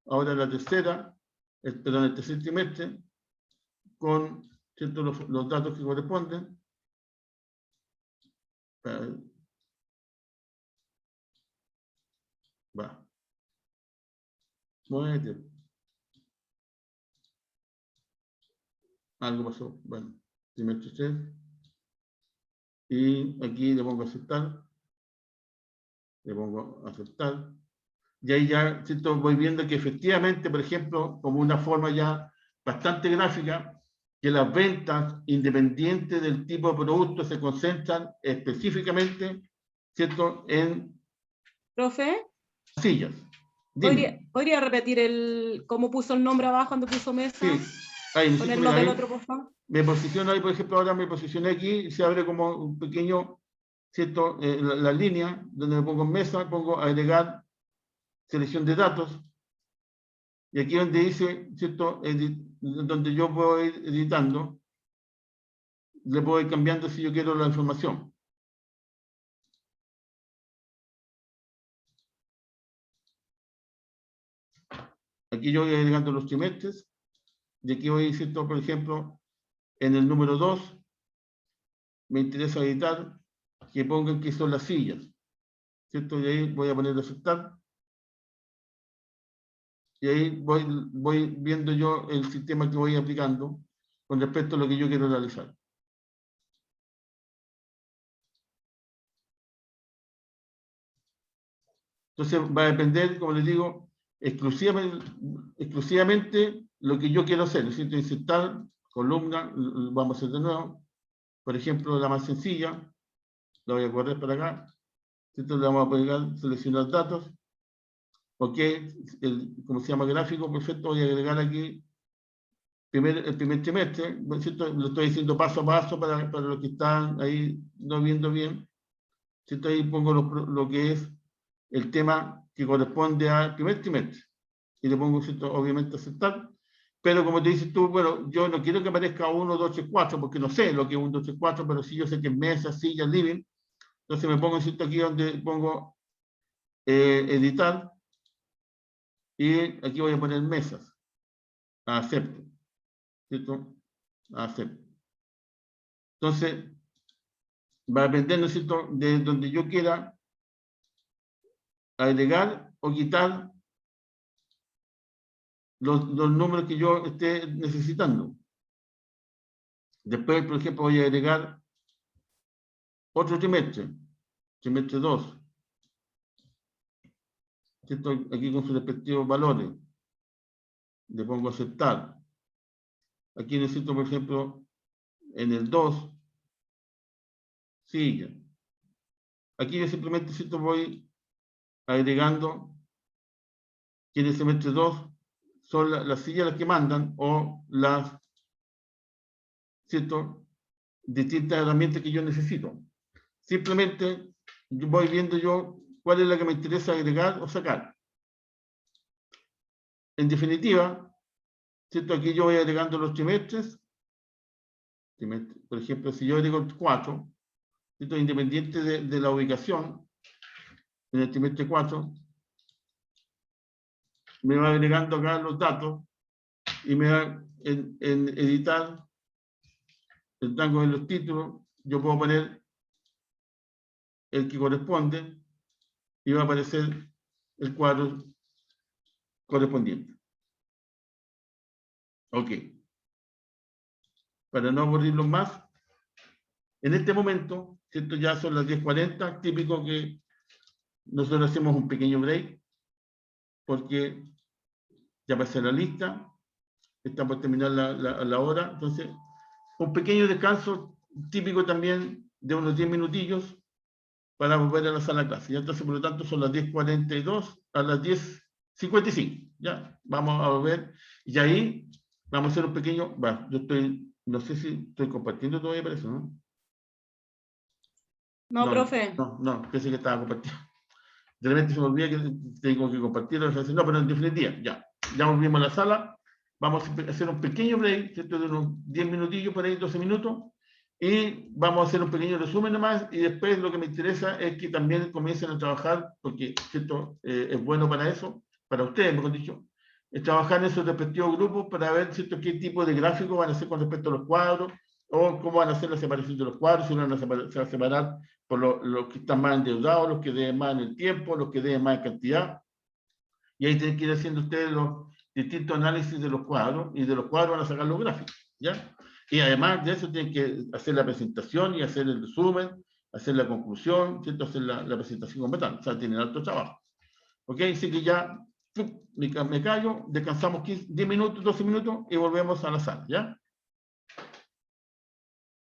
A: ahora la tercera, perdón, el tercer trimestre, con, ¿cierto?, los datos que corresponden. Va. Muévete. Algo pasó. Bueno, trimestre 3. Y aquí le pongo aceptar. Le pongo aceptar. Y ahí ya, ¿cierto?, voy viendo que efectivamente, por ejemplo, como una forma ya bastante gráfica, que las ventas independientes del tipo de producto se concentran específicamente, ¿cierto?, en
C: Profe,
A: sillas. Dime.
C: ¿podría repetir cómo puso el nombre abajo, donde puso mesa?
A: Sí. Ahí, ¿no es cierto?
C: Ponerlo
A: Mira,
C: del
A: ahí
C: otro, por favor.
A: me posiciono ahí, por ejemplo, ahora me posicioné aquí y se abre como un pequeño, ¿cierto?, la línea donde me pongo en mesa, pongo agregar selección de datos. Y aquí donde dice, ¿cierto?, donde yo puedo ir editando, le puedo ir cambiando si yo quiero la información. Aquí yo voy agregando los trimestres, y aquí voy, ¿cierto?, por ejemplo, en el número 2, me interesa editar que pongan que son las sillas, ¿cierto? Y ahí voy a poner aceptar. Y ahí voy viendo yo el sistema que voy aplicando con respecto a lo que yo quiero realizar. Entonces va a depender, como les digo, exclusivamente lo que yo quiero hacer. Necesito insertar columna, vamos a hacer de nuevo. Por ejemplo, la más sencilla, la voy a correr para acá. Entonces le vamos a pegar, seleccionar datos. Ok, como se llama gráfico, perfecto, voy a agregar aquí el primer trimestre, ¿cierto? Lo estoy diciendo paso a paso para los que están ahí no viendo bien, ¿cierto? Ahí pongo lo que es el tema que corresponde al primer trimestre y le pongo, ¿cierto?, obviamente aceptar, pero como te dices tú, bueno, yo no quiero que aparezca 1, 2, 3, 4, porque no sé lo que es 1, 2, 3, 4, pero sí yo sé que es mesa, silla, living, entonces me pongo, ¿cierto?, aquí donde pongo editar, y aquí voy a poner mesas, acepto, ¿cierto? Acepto. Entonces, va a depender, ¿no es cierto?, de donde yo quiera agregar o quitar los números que yo esté necesitando. Después, por ejemplo, voy a agregar otro trimestre, trimestre 2, ¿cierto? Aquí con sus respectivos valores. Le pongo aceptar. Aquí necesito, por ejemplo, en el 2, sigue. Aquí yo simplemente voy agregando que en el semestre 2 son las sillas las que mandan o las, ¿cierto?, distintas herramientas que yo necesito. Simplemente voy viendo yo cuál es la que me interesa agregar o sacar. En definitiva, ¿cierto?, aquí yo voy agregando los trimestres. Por ejemplo, si yo agrego 4, ¿cierto?, independiente de la ubicación, en el trimestre 4, me va agregando acá los datos y me va en editar el rango de los títulos. Yo puedo poner el que corresponde y va a aparecer el cuadro correspondiente. Ok. Para no aburrirlos más, en este momento, ¿cierto?, ya son las 10:40, típico que nosotros hacemos un pequeño break, porque ya pasé la lista, está por terminar la hora, entonces, un pequeño descanso típico también de unos 10 minutillos para volver a la sala de clase. Ya, entonces, por lo tanto, son las 10:42 a las 10:55. Ya, vamos a volver. Y ahí vamos a hacer un pequeño. Yo estoy, no sé si estoy compartiendo todavía, parece, ¿no?
C: No, profe.
A: No, pensé que estaba compartido. De repente se me olvida que tengo que compartirlo. No, pero en definitiva, ya volvimos a la sala. Vamos a hacer un pequeño break, ¿cierto? De unos 10 minutillos, por ahí, 12 minutos. Y vamos a hacer un pequeño resumen nomás. Y después lo que me interesa es que también comiencen a trabajar, porque ¿cierto? Es bueno para eso, para ustedes, mejor dicho, es trabajar en esos respectivos grupos para ver ¿cierto? Qué tipo de gráficos van a hacer con respecto a los cuadros, o cómo van a hacer la separación de los cuadros, si van a separar por los que están más endeudados, los que deben más en el tiempo, los que deben más en cantidad. Y ahí tienen que ir haciendo ustedes los distintos análisis de los cuadros, y de los cuadros van a sacar los gráficos, ¿ya? Y además de eso tienen que hacer la presentación y hacer el resumen, hacer la conclusión, ¿cierto? Hacer la presentación completa. O sea, tienen alto trabajo. ¿Ok? Así que ya me callo, descansamos 10 minutos, 12 minutos y volvemos a la sala, ¿ya?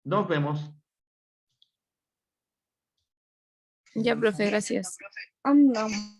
A: Nos vemos.
F: Ya, profe, gracias.
E: Andamos.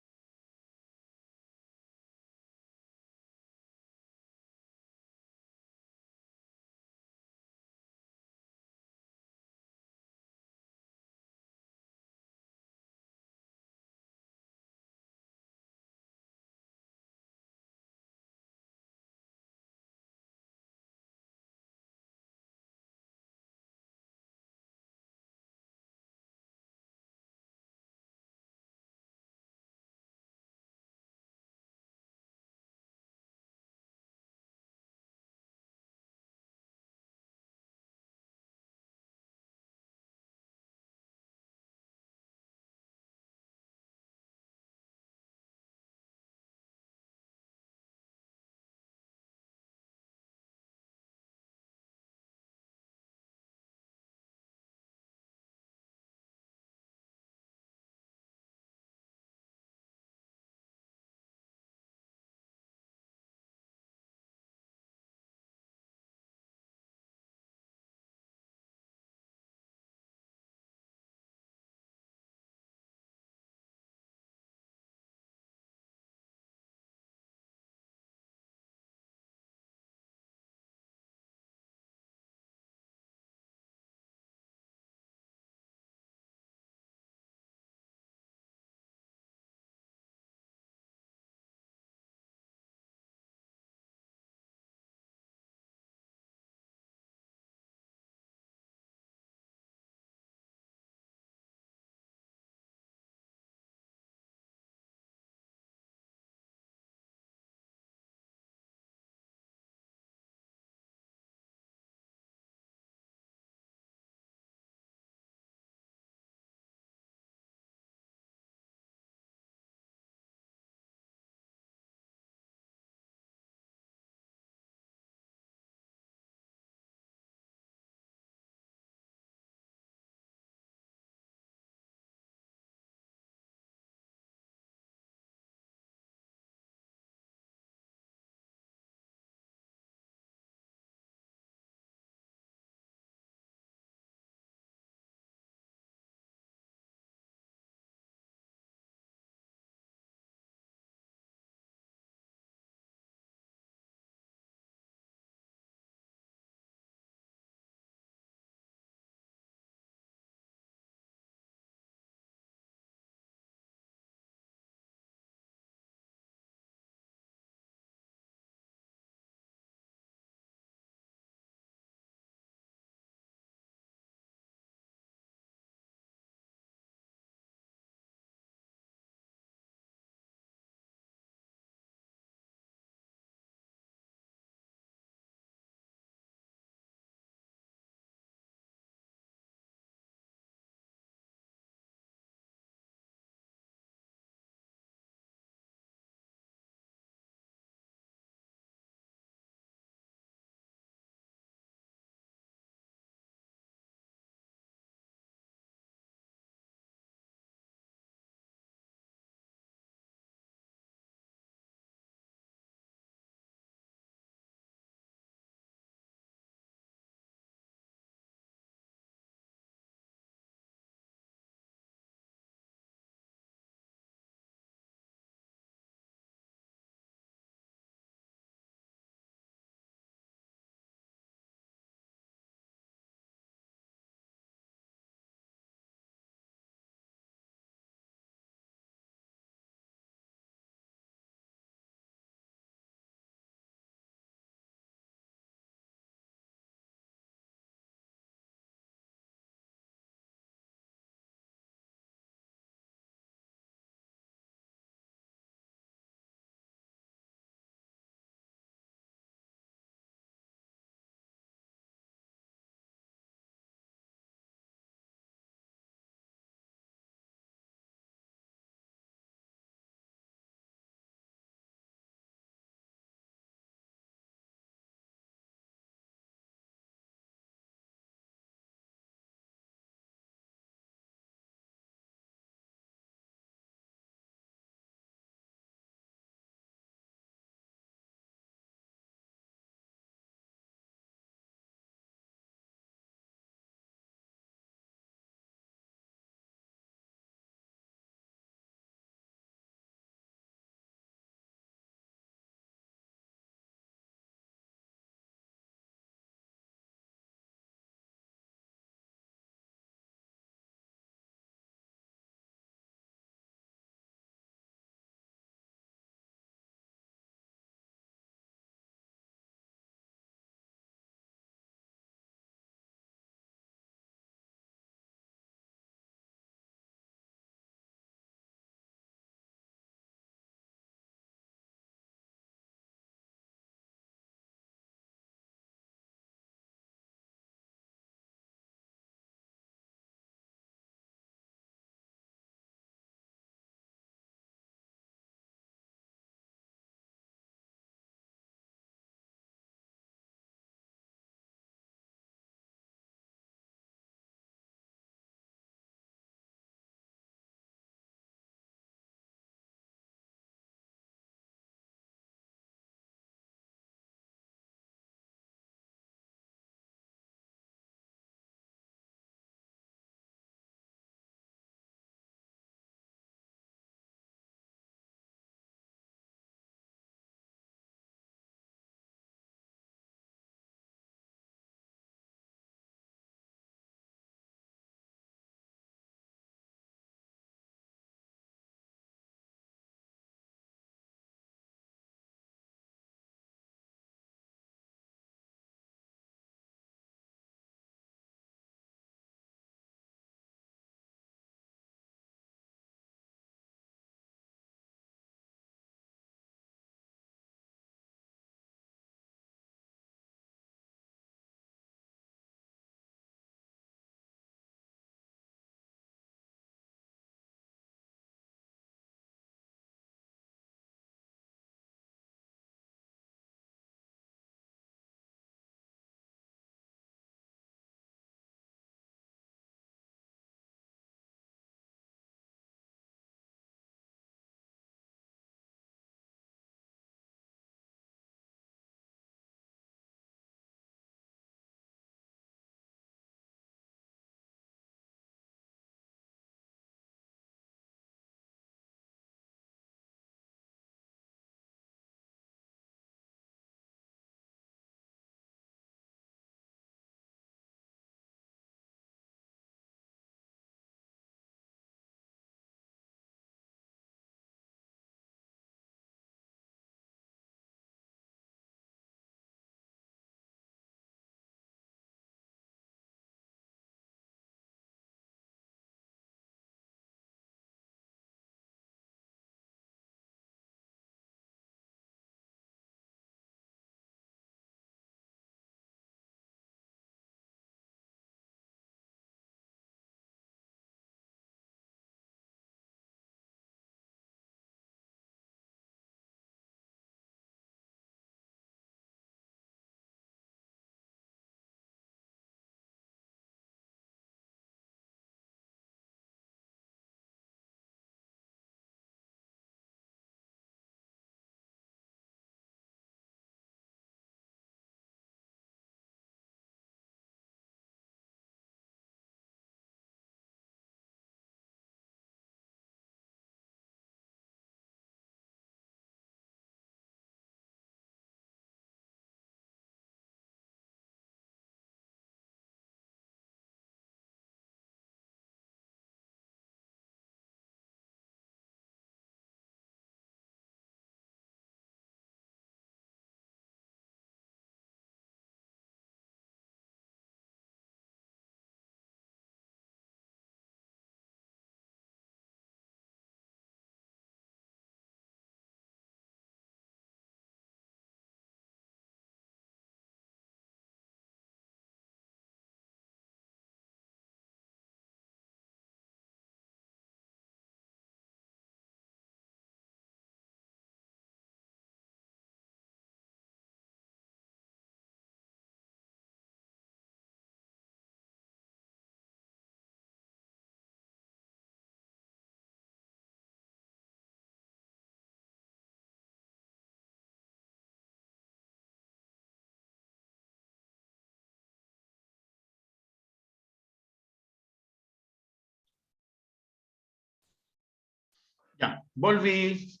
A: Ya, volví.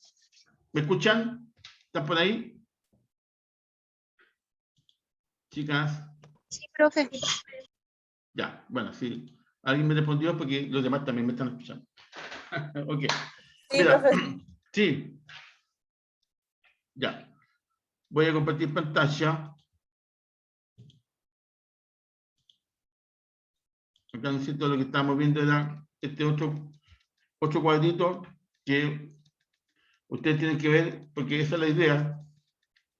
A: ¿Me escuchan? ¿Están por ahí? Chicas.
F: Sí, profe.
A: Ya, bueno, sí. Alguien me respondió porque los demás también me están escuchando. Ok.
B: Sí,
A: Mira,
B: profe.
A: sí. Ya. Voy a compartir pantalla. Acá necesito lo que estábamos viendo era este otro cuadrito que ustedes tienen que ver, porque esa es la idea.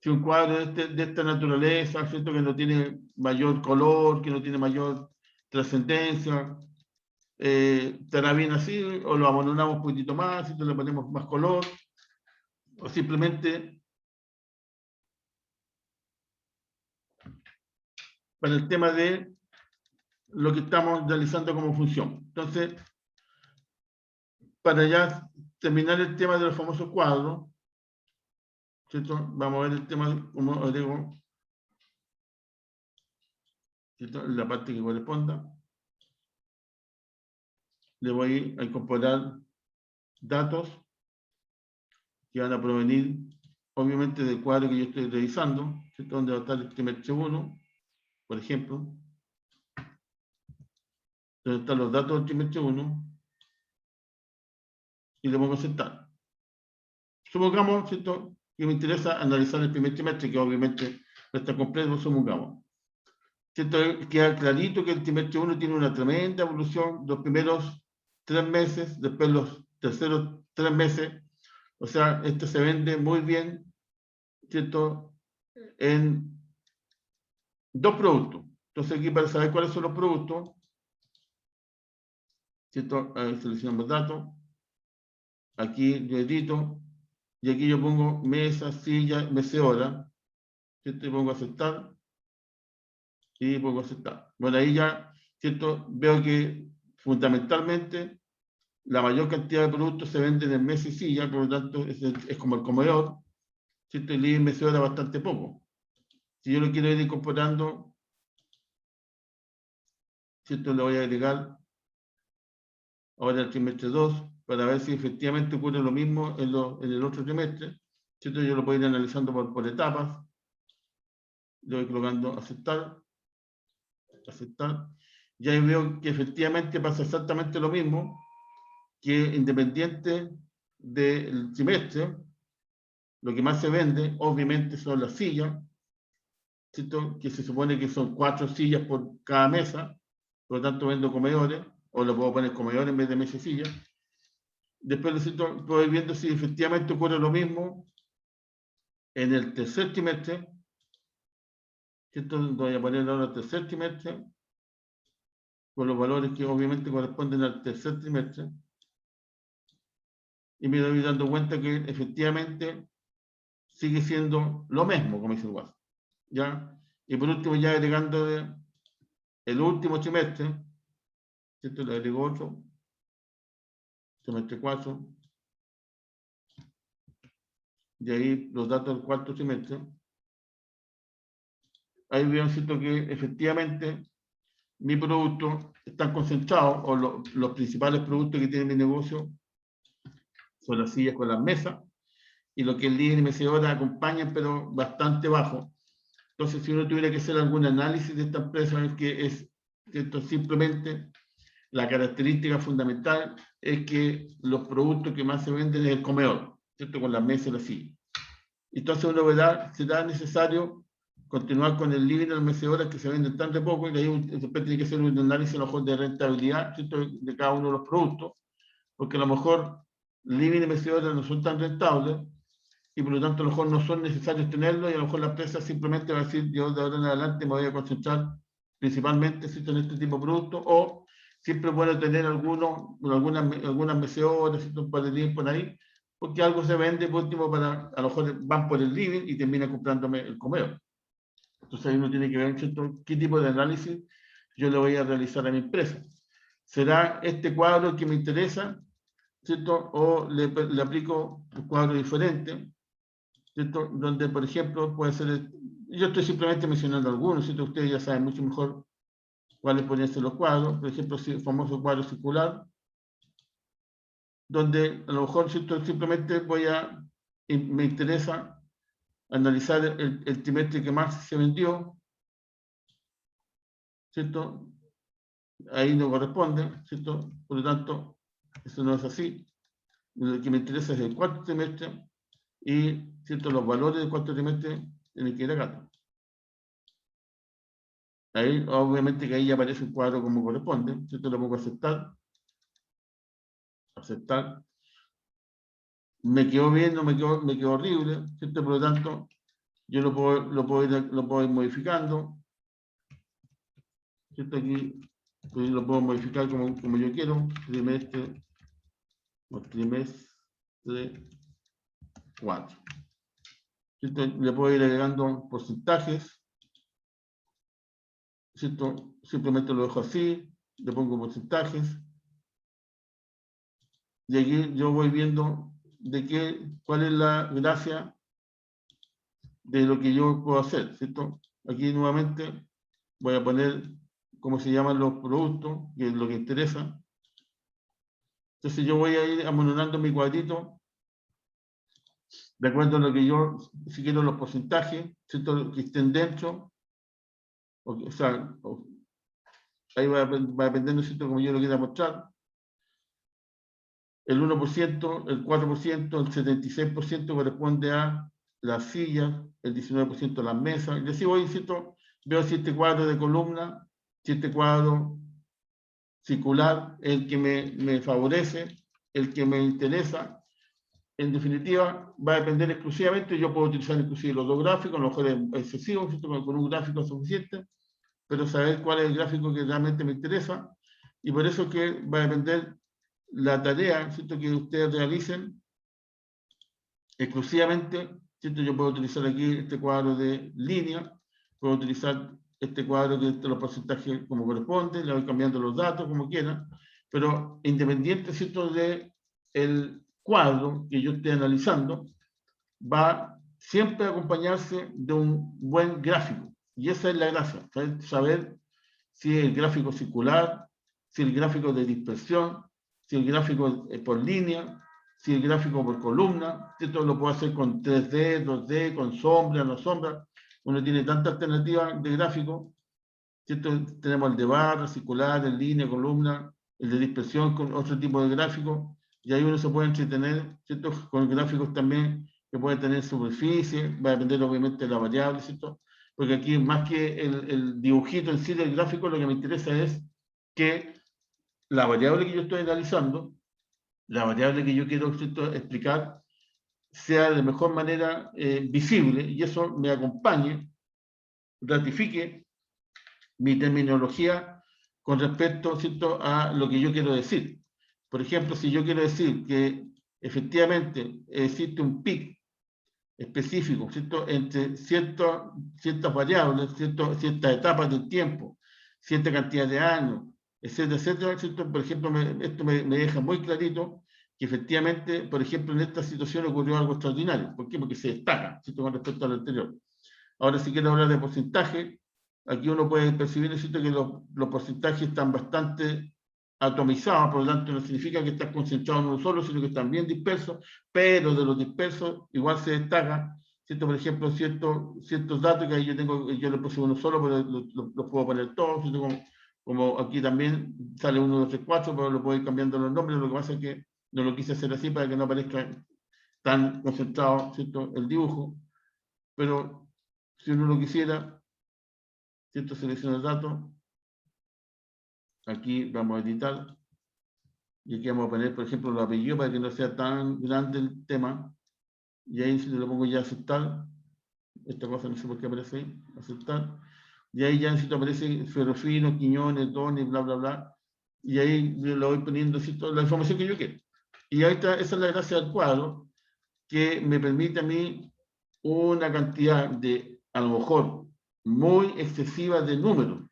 A: Si un cuadro de esta naturaleza, ¿cierto? Que no tiene mayor color, que no tiene mayor trascendencia, estará bien así, o lo abandonamos un poquitito más, ¿cierto? Le ponemos más color, o simplemente para el tema de lo que estamos realizando como función. Entonces, para ya terminar el tema de los famosos cuadros, ¿cierto? Vamos a ver el tema, como os digo, ¿cierto? La parte que corresponda. Le voy a incorporar datos que van a provenir, obviamente, del cuadro que yo estoy revisando, ¿cierto? Donde va a estar el trimestre 1, por ejemplo. Donde están los datos del trimestre 1. Y le pongo aceptar. Supongamos, ¿cierto?, que me interesa analizar el primer trimestre, que obviamente no está completo, supongamos. ¿Cierto? Queda clarito que el trimestre 1 tiene una tremenda evolución, los primeros 3 meses, después los terceros 3 meses. O sea, este se vende muy bien, ¿cierto?, en 2 productos. Entonces aquí, para saber cuáles son los productos, ¿cierto? Ahí seleccionamos datos. Aquí yo edito. Y aquí yo pongo mesa, silla, mecedora. ¿Cierto? Y pongo aceptar. Y pongo aceptar. Bueno, ahí ya, ¿cierto? Veo que fundamentalmente la mayor cantidad de productos se venden en mesa y silla, por lo tanto es como el comedor, ¿cierto? Y living mecedora bastante poco. Si yo lo quiero ir incorporando, ¿cierto? Le voy a agregar ahora el trimestre 2 para ver si efectivamente ocurre lo mismo en el otro trimestre, ¿cierto? Yo lo puedo ir analizando por etapas. Le voy colocando aceptar, aceptar. Y ahí veo que efectivamente pasa exactamente lo mismo, que independiente del trimestre, lo que más se vende, obviamente, son las sillas, ¿cierto? Que se supone que son 4 sillas por cada mesa, por lo tanto vendo comedores, o lo puedo poner comedores en vez de mesa y silla. Después necesito, puedo ir viendo si efectivamente ocurre lo mismo en el tercer trimestre, ¿cierto? Voy a poner ahora el tercer trimestre, con los valores que obviamente corresponden al tercer trimestre, y me doy dando cuenta que efectivamente sigue siendo lo mismo, como dice el WhatsApp, ¿ya? Y por último, ya agregando el último trimestre, ¿cierto? Le agrego otro, trimestre 4, y ahí los datos del cuarto trimestre. Ahí veo, ¿cierto?, que efectivamente mi producto está concentrado, o los principales productos que tiene mi negocio son las sillas con las mesas, y lo que el living y mecedora acompañan, pero bastante bajo. Entonces, si uno tuviera que hacer algún análisis de esta empresa, es que es, ¿cierto?, simplemente la característica fundamental es que los productos que más se venden es el comedor, ¿cierto?, con las mesas y las sillas. Entonces uno verá, será necesario continuar con el living y las mecedoras que se venden tan de poco, y de ahí después tiene que hacer un análisis a lo mejor de rentabilidad, ¿cierto?, de cada uno de los productos, porque a lo mejor living y mecedoras no son tan rentables, y por lo tanto a lo mejor no son necesarios tenerlos, y a lo mejor la empresa simplemente va a decir, yo de ahora en adelante me voy a concentrar principalmente, ¿cierto?, en este tipo de productos, o siempre puedo tener algunas mecedoras, ¿cierto?, un par de living por ahí, porque algo se vende, por último, a lo mejor van por el living y termina comprándome el comedor. Entonces ahí uno tiene que ver, ¿cierto?, qué tipo de análisis yo le voy a realizar a mi empresa. ¿Será este cuadro que me interesa, ¿cierto?, o le aplico un cuadro diferente, ¿cierto?, donde, por ejemplo, puede ser, yo estoy simplemente mencionando algunos, ¿cierto? Ustedes ya saben mucho mejor cuáles pueden ser los cuadros. Por ejemplo, el famoso cuadro circular, donde a lo mejor, ¿cierto? Simplemente me interesa analizar el trimestre que más se vendió, ¿cierto? Ahí no corresponde, ¿cierto? Por lo tanto, eso no es así. Lo que me interesa es el cuarto trimestre y, ¿cierto? Los valores del cuarto trimestre tienen que ir acá. Ahí, obviamente que ahí ya aparece un cuadro como corresponde, ¿cierto? Lo pongo a aceptar. Aceptar. Me quedó bien, no me quedó horrible, ¿cierto? Por lo tanto, yo lo puedo ir modificando, ¿cierto? Aquí pues, lo puedo modificar como yo quiero, trimestre, o trimestre 4. ¿Cierto? Le puedo ir agregando porcentajes, ¿cierto? Simplemente lo dejo así, le pongo porcentajes, y aquí yo voy viendo cuál es la gracia de lo que yo puedo hacer, ¿cierto? Aquí nuevamente voy a poner cómo se llaman los productos, que es lo que interesa. Entonces yo voy a ir amononando mi cuadrito de acuerdo a lo que yo, si quiero los porcentajes, ¿cierto? Que estén dentro, o sea, ahí va dependiendo, ¿cierto? Como yo lo quiera mostrar. El 1%, el 4%, el 76% corresponde a las sillas, el 19% a las mesas. Y así voy, ¿cierto? Veo si este cuadro de columna, si este cuadro circular, el que me favorece, el que me interesa. En definitiva, va a depender exclusivamente, yo puedo utilizar inclusive los dos gráficos, a lo mejor es excesivo, ¿cierto? Con un gráfico es suficiente, pero saber cuál es el gráfico que realmente me interesa, y por eso que va a depender la tarea, ¿cierto? Que ustedes realicen exclusivamente, ¿cierto? Yo puedo utilizar aquí este cuadro de línea, puedo utilizar este cuadro de los porcentajes como corresponde, le voy cambiando los datos como quiera, pero independiente, ¿cierto? De el cuadro que yo esté analizando, va siempre a acompañarse de un buen gráfico. Y esa es la gracia, saber si el gráfico circular, si el gráfico de dispersión, si el gráfico por línea, si el gráfico por columna. Esto lo puedo hacer con 3D, 2D, con sombra, no sombra. Uno tiene tantas alternativas de gráfico. ¿Cierto? Tenemos el de barra, circular, en línea, columna, el de dispersión con otro tipo de gráfico. Y ahí uno se puede entretener, ¿cierto? Con gráficos también que pueden tener superficie, va a depender obviamente de la variable, ¿cierto? Porque aquí más que el dibujito en sí del gráfico, lo que me interesa es que la variable que yo estoy analizando, la variable que yo quiero, ¿cierto? Explicar, sea de mejor manera visible, y eso me acompañe, ratifique mi terminología con respecto, ¿cierto? A lo que yo quiero decir. Por ejemplo, si yo quiero decir que efectivamente existe un pic específico, ¿cierto? Entre ciertas variables, ciertas etapas del tiempo, cierta cantidad de años, etcétera, etcétera, ¿cierto? Por ejemplo, esto me deja muy clarito que efectivamente, por ejemplo, en esta situación ocurrió algo extraordinario. ¿Por qué? Porque se destaca, ¿cierto? Con respecto a lo anterior. Ahora, si quiero hablar de porcentaje, aquí uno puede percibir, ¿cierto? Que los porcentajes están bastante atomizados, por lo tanto no significa que están concentrados en uno solo, sino que están bien dispersos, pero de los dispersos igual se destaca, ¿cierto? Por ejemplo, ciertos datos que ahí yo le puse uno solo, pero los puedo poner todos, ¿cierto? Como aquí también sale 1, 2, 3, 4, pero lo puedo ir cambiando los nombres, lo que pasa es que no lo quise hacer así para que no aparezca tan concentrado, ¿cierto? El dibujo, pero si uno lo quisiera, ¿cierto? Selecciona el dato. Aquí vamos a editar. Y aquí vamos a poner, por ejemplo, los apellidos para que no sea tan grande el tema. Y ahí si le pongo ya aceptar. Esta cosa no sé por qué aparece ahí. Aceptar. Y ahí ya necesito aparece Ferrofino, Quiñones, Dones, bla, bla, bla. Y ahí le voy poniendo, ¿cierto? La información que yo quiero. Y ahí está, esa es la gracia del cuadro, que me permite a mí una cantidad de, a lo mejor, muy excesiva de números,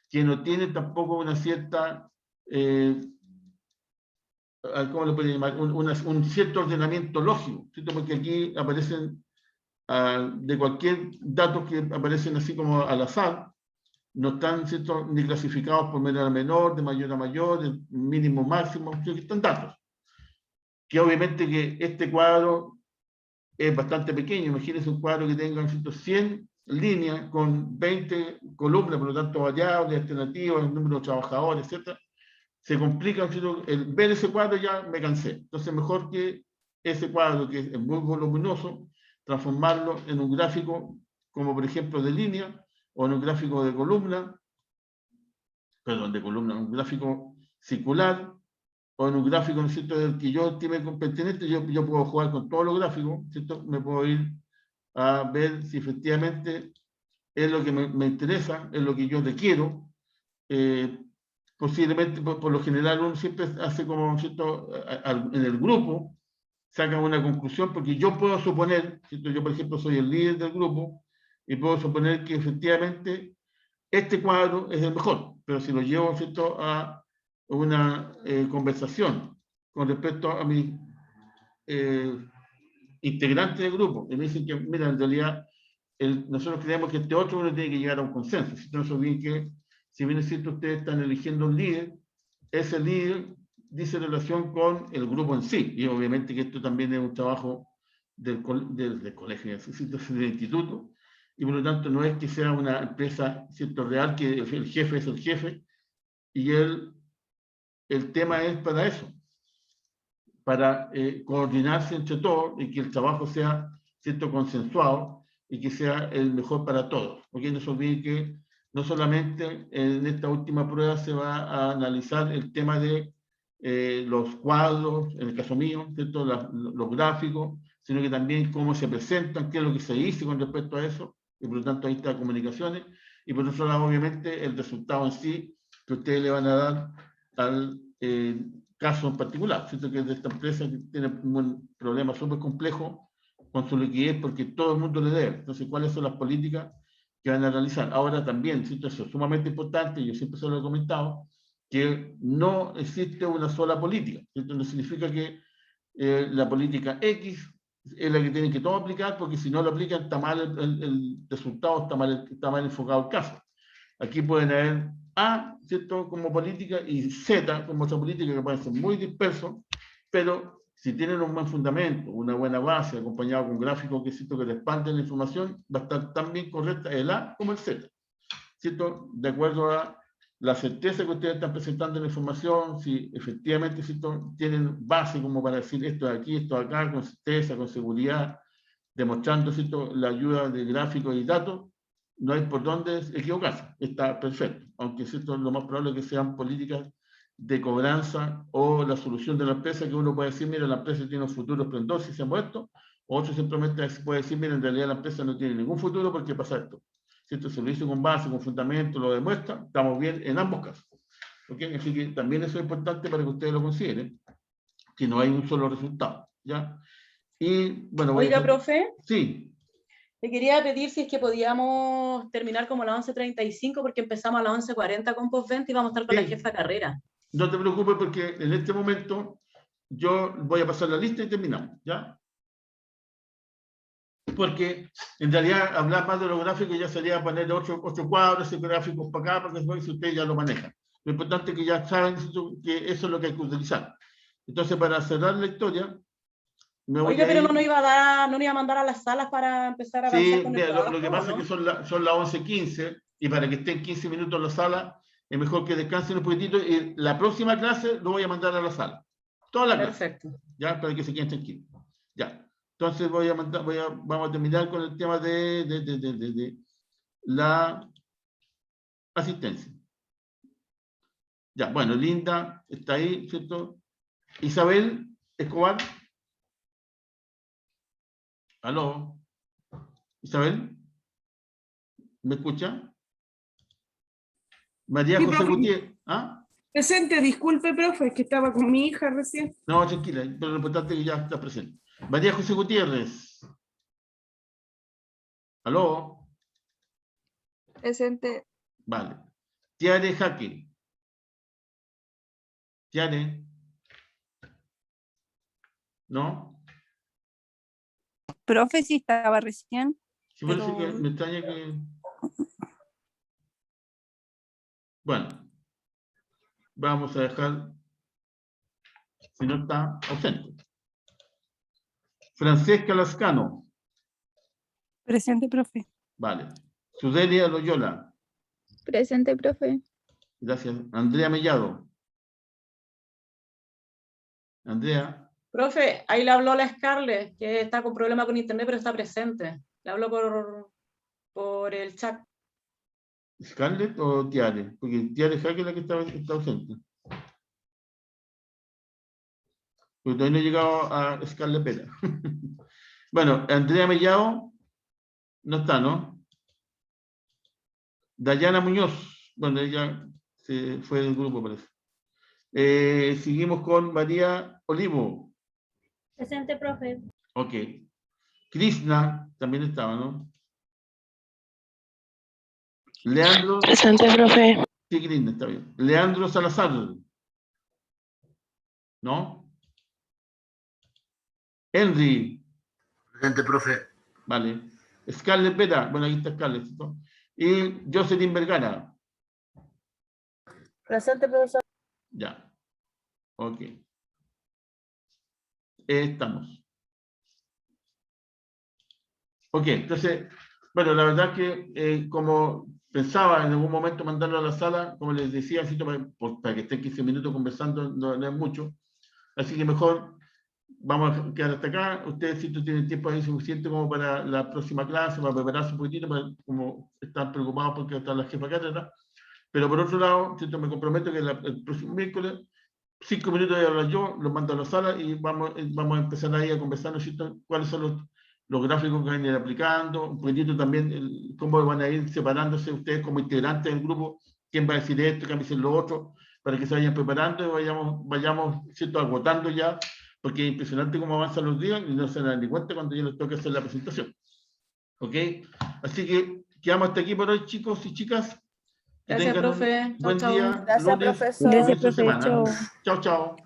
A: que no tiene tampoco una cierta, ¿cómo lo puede llamar? Un cierto ordenamiento lógico, ¿cierto? Porque aquí aparecen, de cualquier dato que aparecen así como al azar, no están, ¿cierto? Ni clasificados por menor a menor, de mayor a mayor, de mínimo máximo, sino que están datos. que obviamente que este cuadro es bastante pequeño. Imagínense un cuadro que tenga 100 líneas con 20 columnas, por lo tanto variables, alternativas, el número de trabajadores, etc. Se complica, ¿cierto? El ver ese cuadro ya me cansé. Entonces mejor que ese cuadro, que es muy voluminoso, transformarlo en un gráfico como por ejemplo de línea, o en un gráfico de columna, un gráfico circular, o en un gráfico, ¿no es cierto?, del que yo estime pertinente. Yo puedo jugar con todos los gráficos, ¿cierto? Me puedo ir a ver si efectivamente es lo que me interesa, es lo que yo requiero. Posiblemente, por lo general, uno siempre hace como, ¿cierto?, en el grupo, saca una conclusión, porque yo puedo suponer, ¿cierto? Yo, por ejemplo, soy el líder del grupo, y puedo suponer que efectivamente este cuadro es el mejor, pero si lo llevo, ¿cierto?, a una conversación con respecto a mis integrantes del grupo, y me dicen que, mira, en realidad, nosotros creemos que este otro uno tiene que llegar a un consenso. Si no se olviden que, si bien es cierto, ustedes están eligiendo un líder, ese líder dice relación con el grupo en sí, y obviamente que esto también es un trabajo del colegio, del instituto, y por lo tanto no es que sea una empresa, ¿cierto?, real, que el jefe es el jefe, y el tema es para eso, para coordinarse entre todos y que el trabajo sea, ¿cierto?, consensuado y que sea el mejor para todos. Porque no se olviden que no solamente en esta última prueba se va a analizar el tema de los cuadros, en el caso mío, ¿cierto?, los gráficos, sino que también cómo se presentan, qué es lo que se dice con respecto a eso, y por lo tanto ahí está comunicaciones, y por otro lado, obviamente, el resultado en sí que ustedes le van a dar al caso en particular, ¿cierto?, que es de esta empresa que tiene un problema súper complejo con su liquidez porque todo el mundo le debe. Entonces, ¿cuáles son las políticas que van a realizar? Ahora también, ¿cierto?, eso es sumamente importante, yo siempre se lo he comentado, que no existe una sola política, ¿cierto? No significa que la política X es la que tienen que todos aplicar, porque si no lo aplican está mal el resultado, está mal enfocado el caso. Aquí pueden haber A, ¿cierto?, como política, y Z como otra política, que pueden ser muy dispersos, pero si tienen un buen fundamento, una buena base, acompañado con gráficos que respalden la información, va a estar tan bien correcta el A como el Z, ¿cierto?, de acuerdo a la certeza que ustedes están presentando en la información, si efectivamente, ¿cierto?, tienen base como para decir esto de aquí, esto de acá, con certeza, con seguridad, demostrando, ¿cierto?, la ayuda de gráficos y datos. No hay por dónde equivocarse, está perfecto, aunque ¿cierto?, lo más probable es que sean políticas de cobranza o la solución de la empresa, que uno puede decir, mira, la empresa tiene un futuro esplendor si se ha muerto, o otro simplemente puede decir, mira, en realidad la empresa no tiene ningún futuro porque pasa esto. ¿Cierto? Se lo hizo con base, con fundamento, lo demuestra, estamos bien en ambos casos. ¿Okay? Así que también eso es importante para que ustedes lo consideren, que no hay un solo resultado, ¿ya? Y, bueno, voy a
C: Oiga,
A: hacer...
C: profe,
A: Sí.
C: le quería pedir si es que podíamos terminar como a las 11:35, porque empezamos a las 11:40 con postventa y vamos a estar con la
A: Sí.
C: jefa de carrera.
A: No te preocupes porque en este momento yo voy a pasar la lista y terminamos, ¿ya? Porque en realidad hablar más de los gráficos ya sería poner 8 cuadros y gráficos para acá, porque después ustedes ya lo manejan. Lo importante es que ya saben que eso es lo que hay que utilizar. Entonces, para cerrar la historia, me voy
C: Oiga,
A: a
C: pero
A: ir...
C: no nos iba a mandar a las salas para empezar a avanzar
A: Sí,
C: con el
A: mira,
C: trabajo,
A: lo que pasa
C: ¿no?
A: es que son las 11:15 y para que estén 15 minutos en la sala, es mejor que descansen un poquitito y la próxima clase lo voy a mandar a la sala. Toda la clase.
C: Perfecto.
A: Ya, para que se queden tranquilos. Ya. Entonces vamos a terminar con el tema de la asistencia. Ya, bueno, Linda está ahí, ¿cierto? Isabel Escobar. ¿Aló? ¿Isabel? ¿Me escucha? María
D: Sí,
A: José
D: profe.
A: Gutiérrez. ¿Ah?
D: Presente, disculpe, profe, es que estaba con mi hija recién.
A: No, tranquila, pero lo importante es que ya está presente. María José Gutiérrez. ¿Aló?
E: Presente.
A: Vale. Tiare Jaque. Tiare. ¿No?
F: Profe, sí estaba recién,
A: Sí, parece
F: pero
A: que me extraña que... Bueno, vamos a dejar, si no está ausente. Francesca Lascano.
D: Presente, profe.
A: Vale. Sudelia Loyola.
F: Presente, profe.
A: Gracias. Andrea Mellado. Andrea.
C: Profe, ahí le habló la Scarlett, que está con problema con internet, pero está presente. Le habló por el chat.
A: ¿Scarlett o Tiare? Porque Tiare Jaque es la que está ausente. Porque todavía no he llegado a Scarlett Pera. Bueno, Andrea Mellado no está, ¿no? Dayana Muñoz. Bueno, ella se fue del grupo, parece. Seguimos con María Olivo.
B: Presente, profe.
A: Ok. Krishna también estaba, ¿no? Leandro.
H: Presente, profe.
A: Sí, Krishna, está bien. Leandro Salazar. ¿No? Henry.
I: Presente, profe.
A: Vale. Scarlett Pera. Bueno, aquí está Scarlett, ¿no? Y Jocelyn Vergara.
B: Presente, profesor.
A: Ya. Ok. Estamos. Ok, entonces, bueno, la verdad que como pensaba en algún momento mandarlo a la sala, como les decía, así para que estén 15 minutos conversando, no es mucho. Así que mejor vamos a quedar hasta acá. Ustedes si tienen tiempo ahí suficiente como para la próxima clase, para prepararse un poquitito, como están preocupados porque está la jefa cátedra. Pero por otro lado, me comprometo que el próximo miércoles, 5 minutos de hablar yo, los mando a la sala y vamos a empezar ahí a conversar, ¿no es cierto?, cuáles son los gráficos que van a ir aplicando, un poquitito también cómo van a ir separándose ustedes como integrantes del grupo, quién va a decir esto, quién va a decir lo otro, para que se vayan preparando y vayamos ¿cierto?, agotando ya, porque es impresionante cómo avanzan los días y no se dan ni cuenta cuando ya les toca hacer la presentación. ¿Ok? Así que quedamos hasta aquí por hoy, chicos y chicas. Que
C: Gracias,
A: tengan un
C: profe.
A: buen
C: Chau, chau.
A: día,
B: Gracias,
A: lunes,
B: profesor.
F: Gracias,
A: comienzo de
F: profe.
A: semana.
F: Chau.
A: Chao, chao.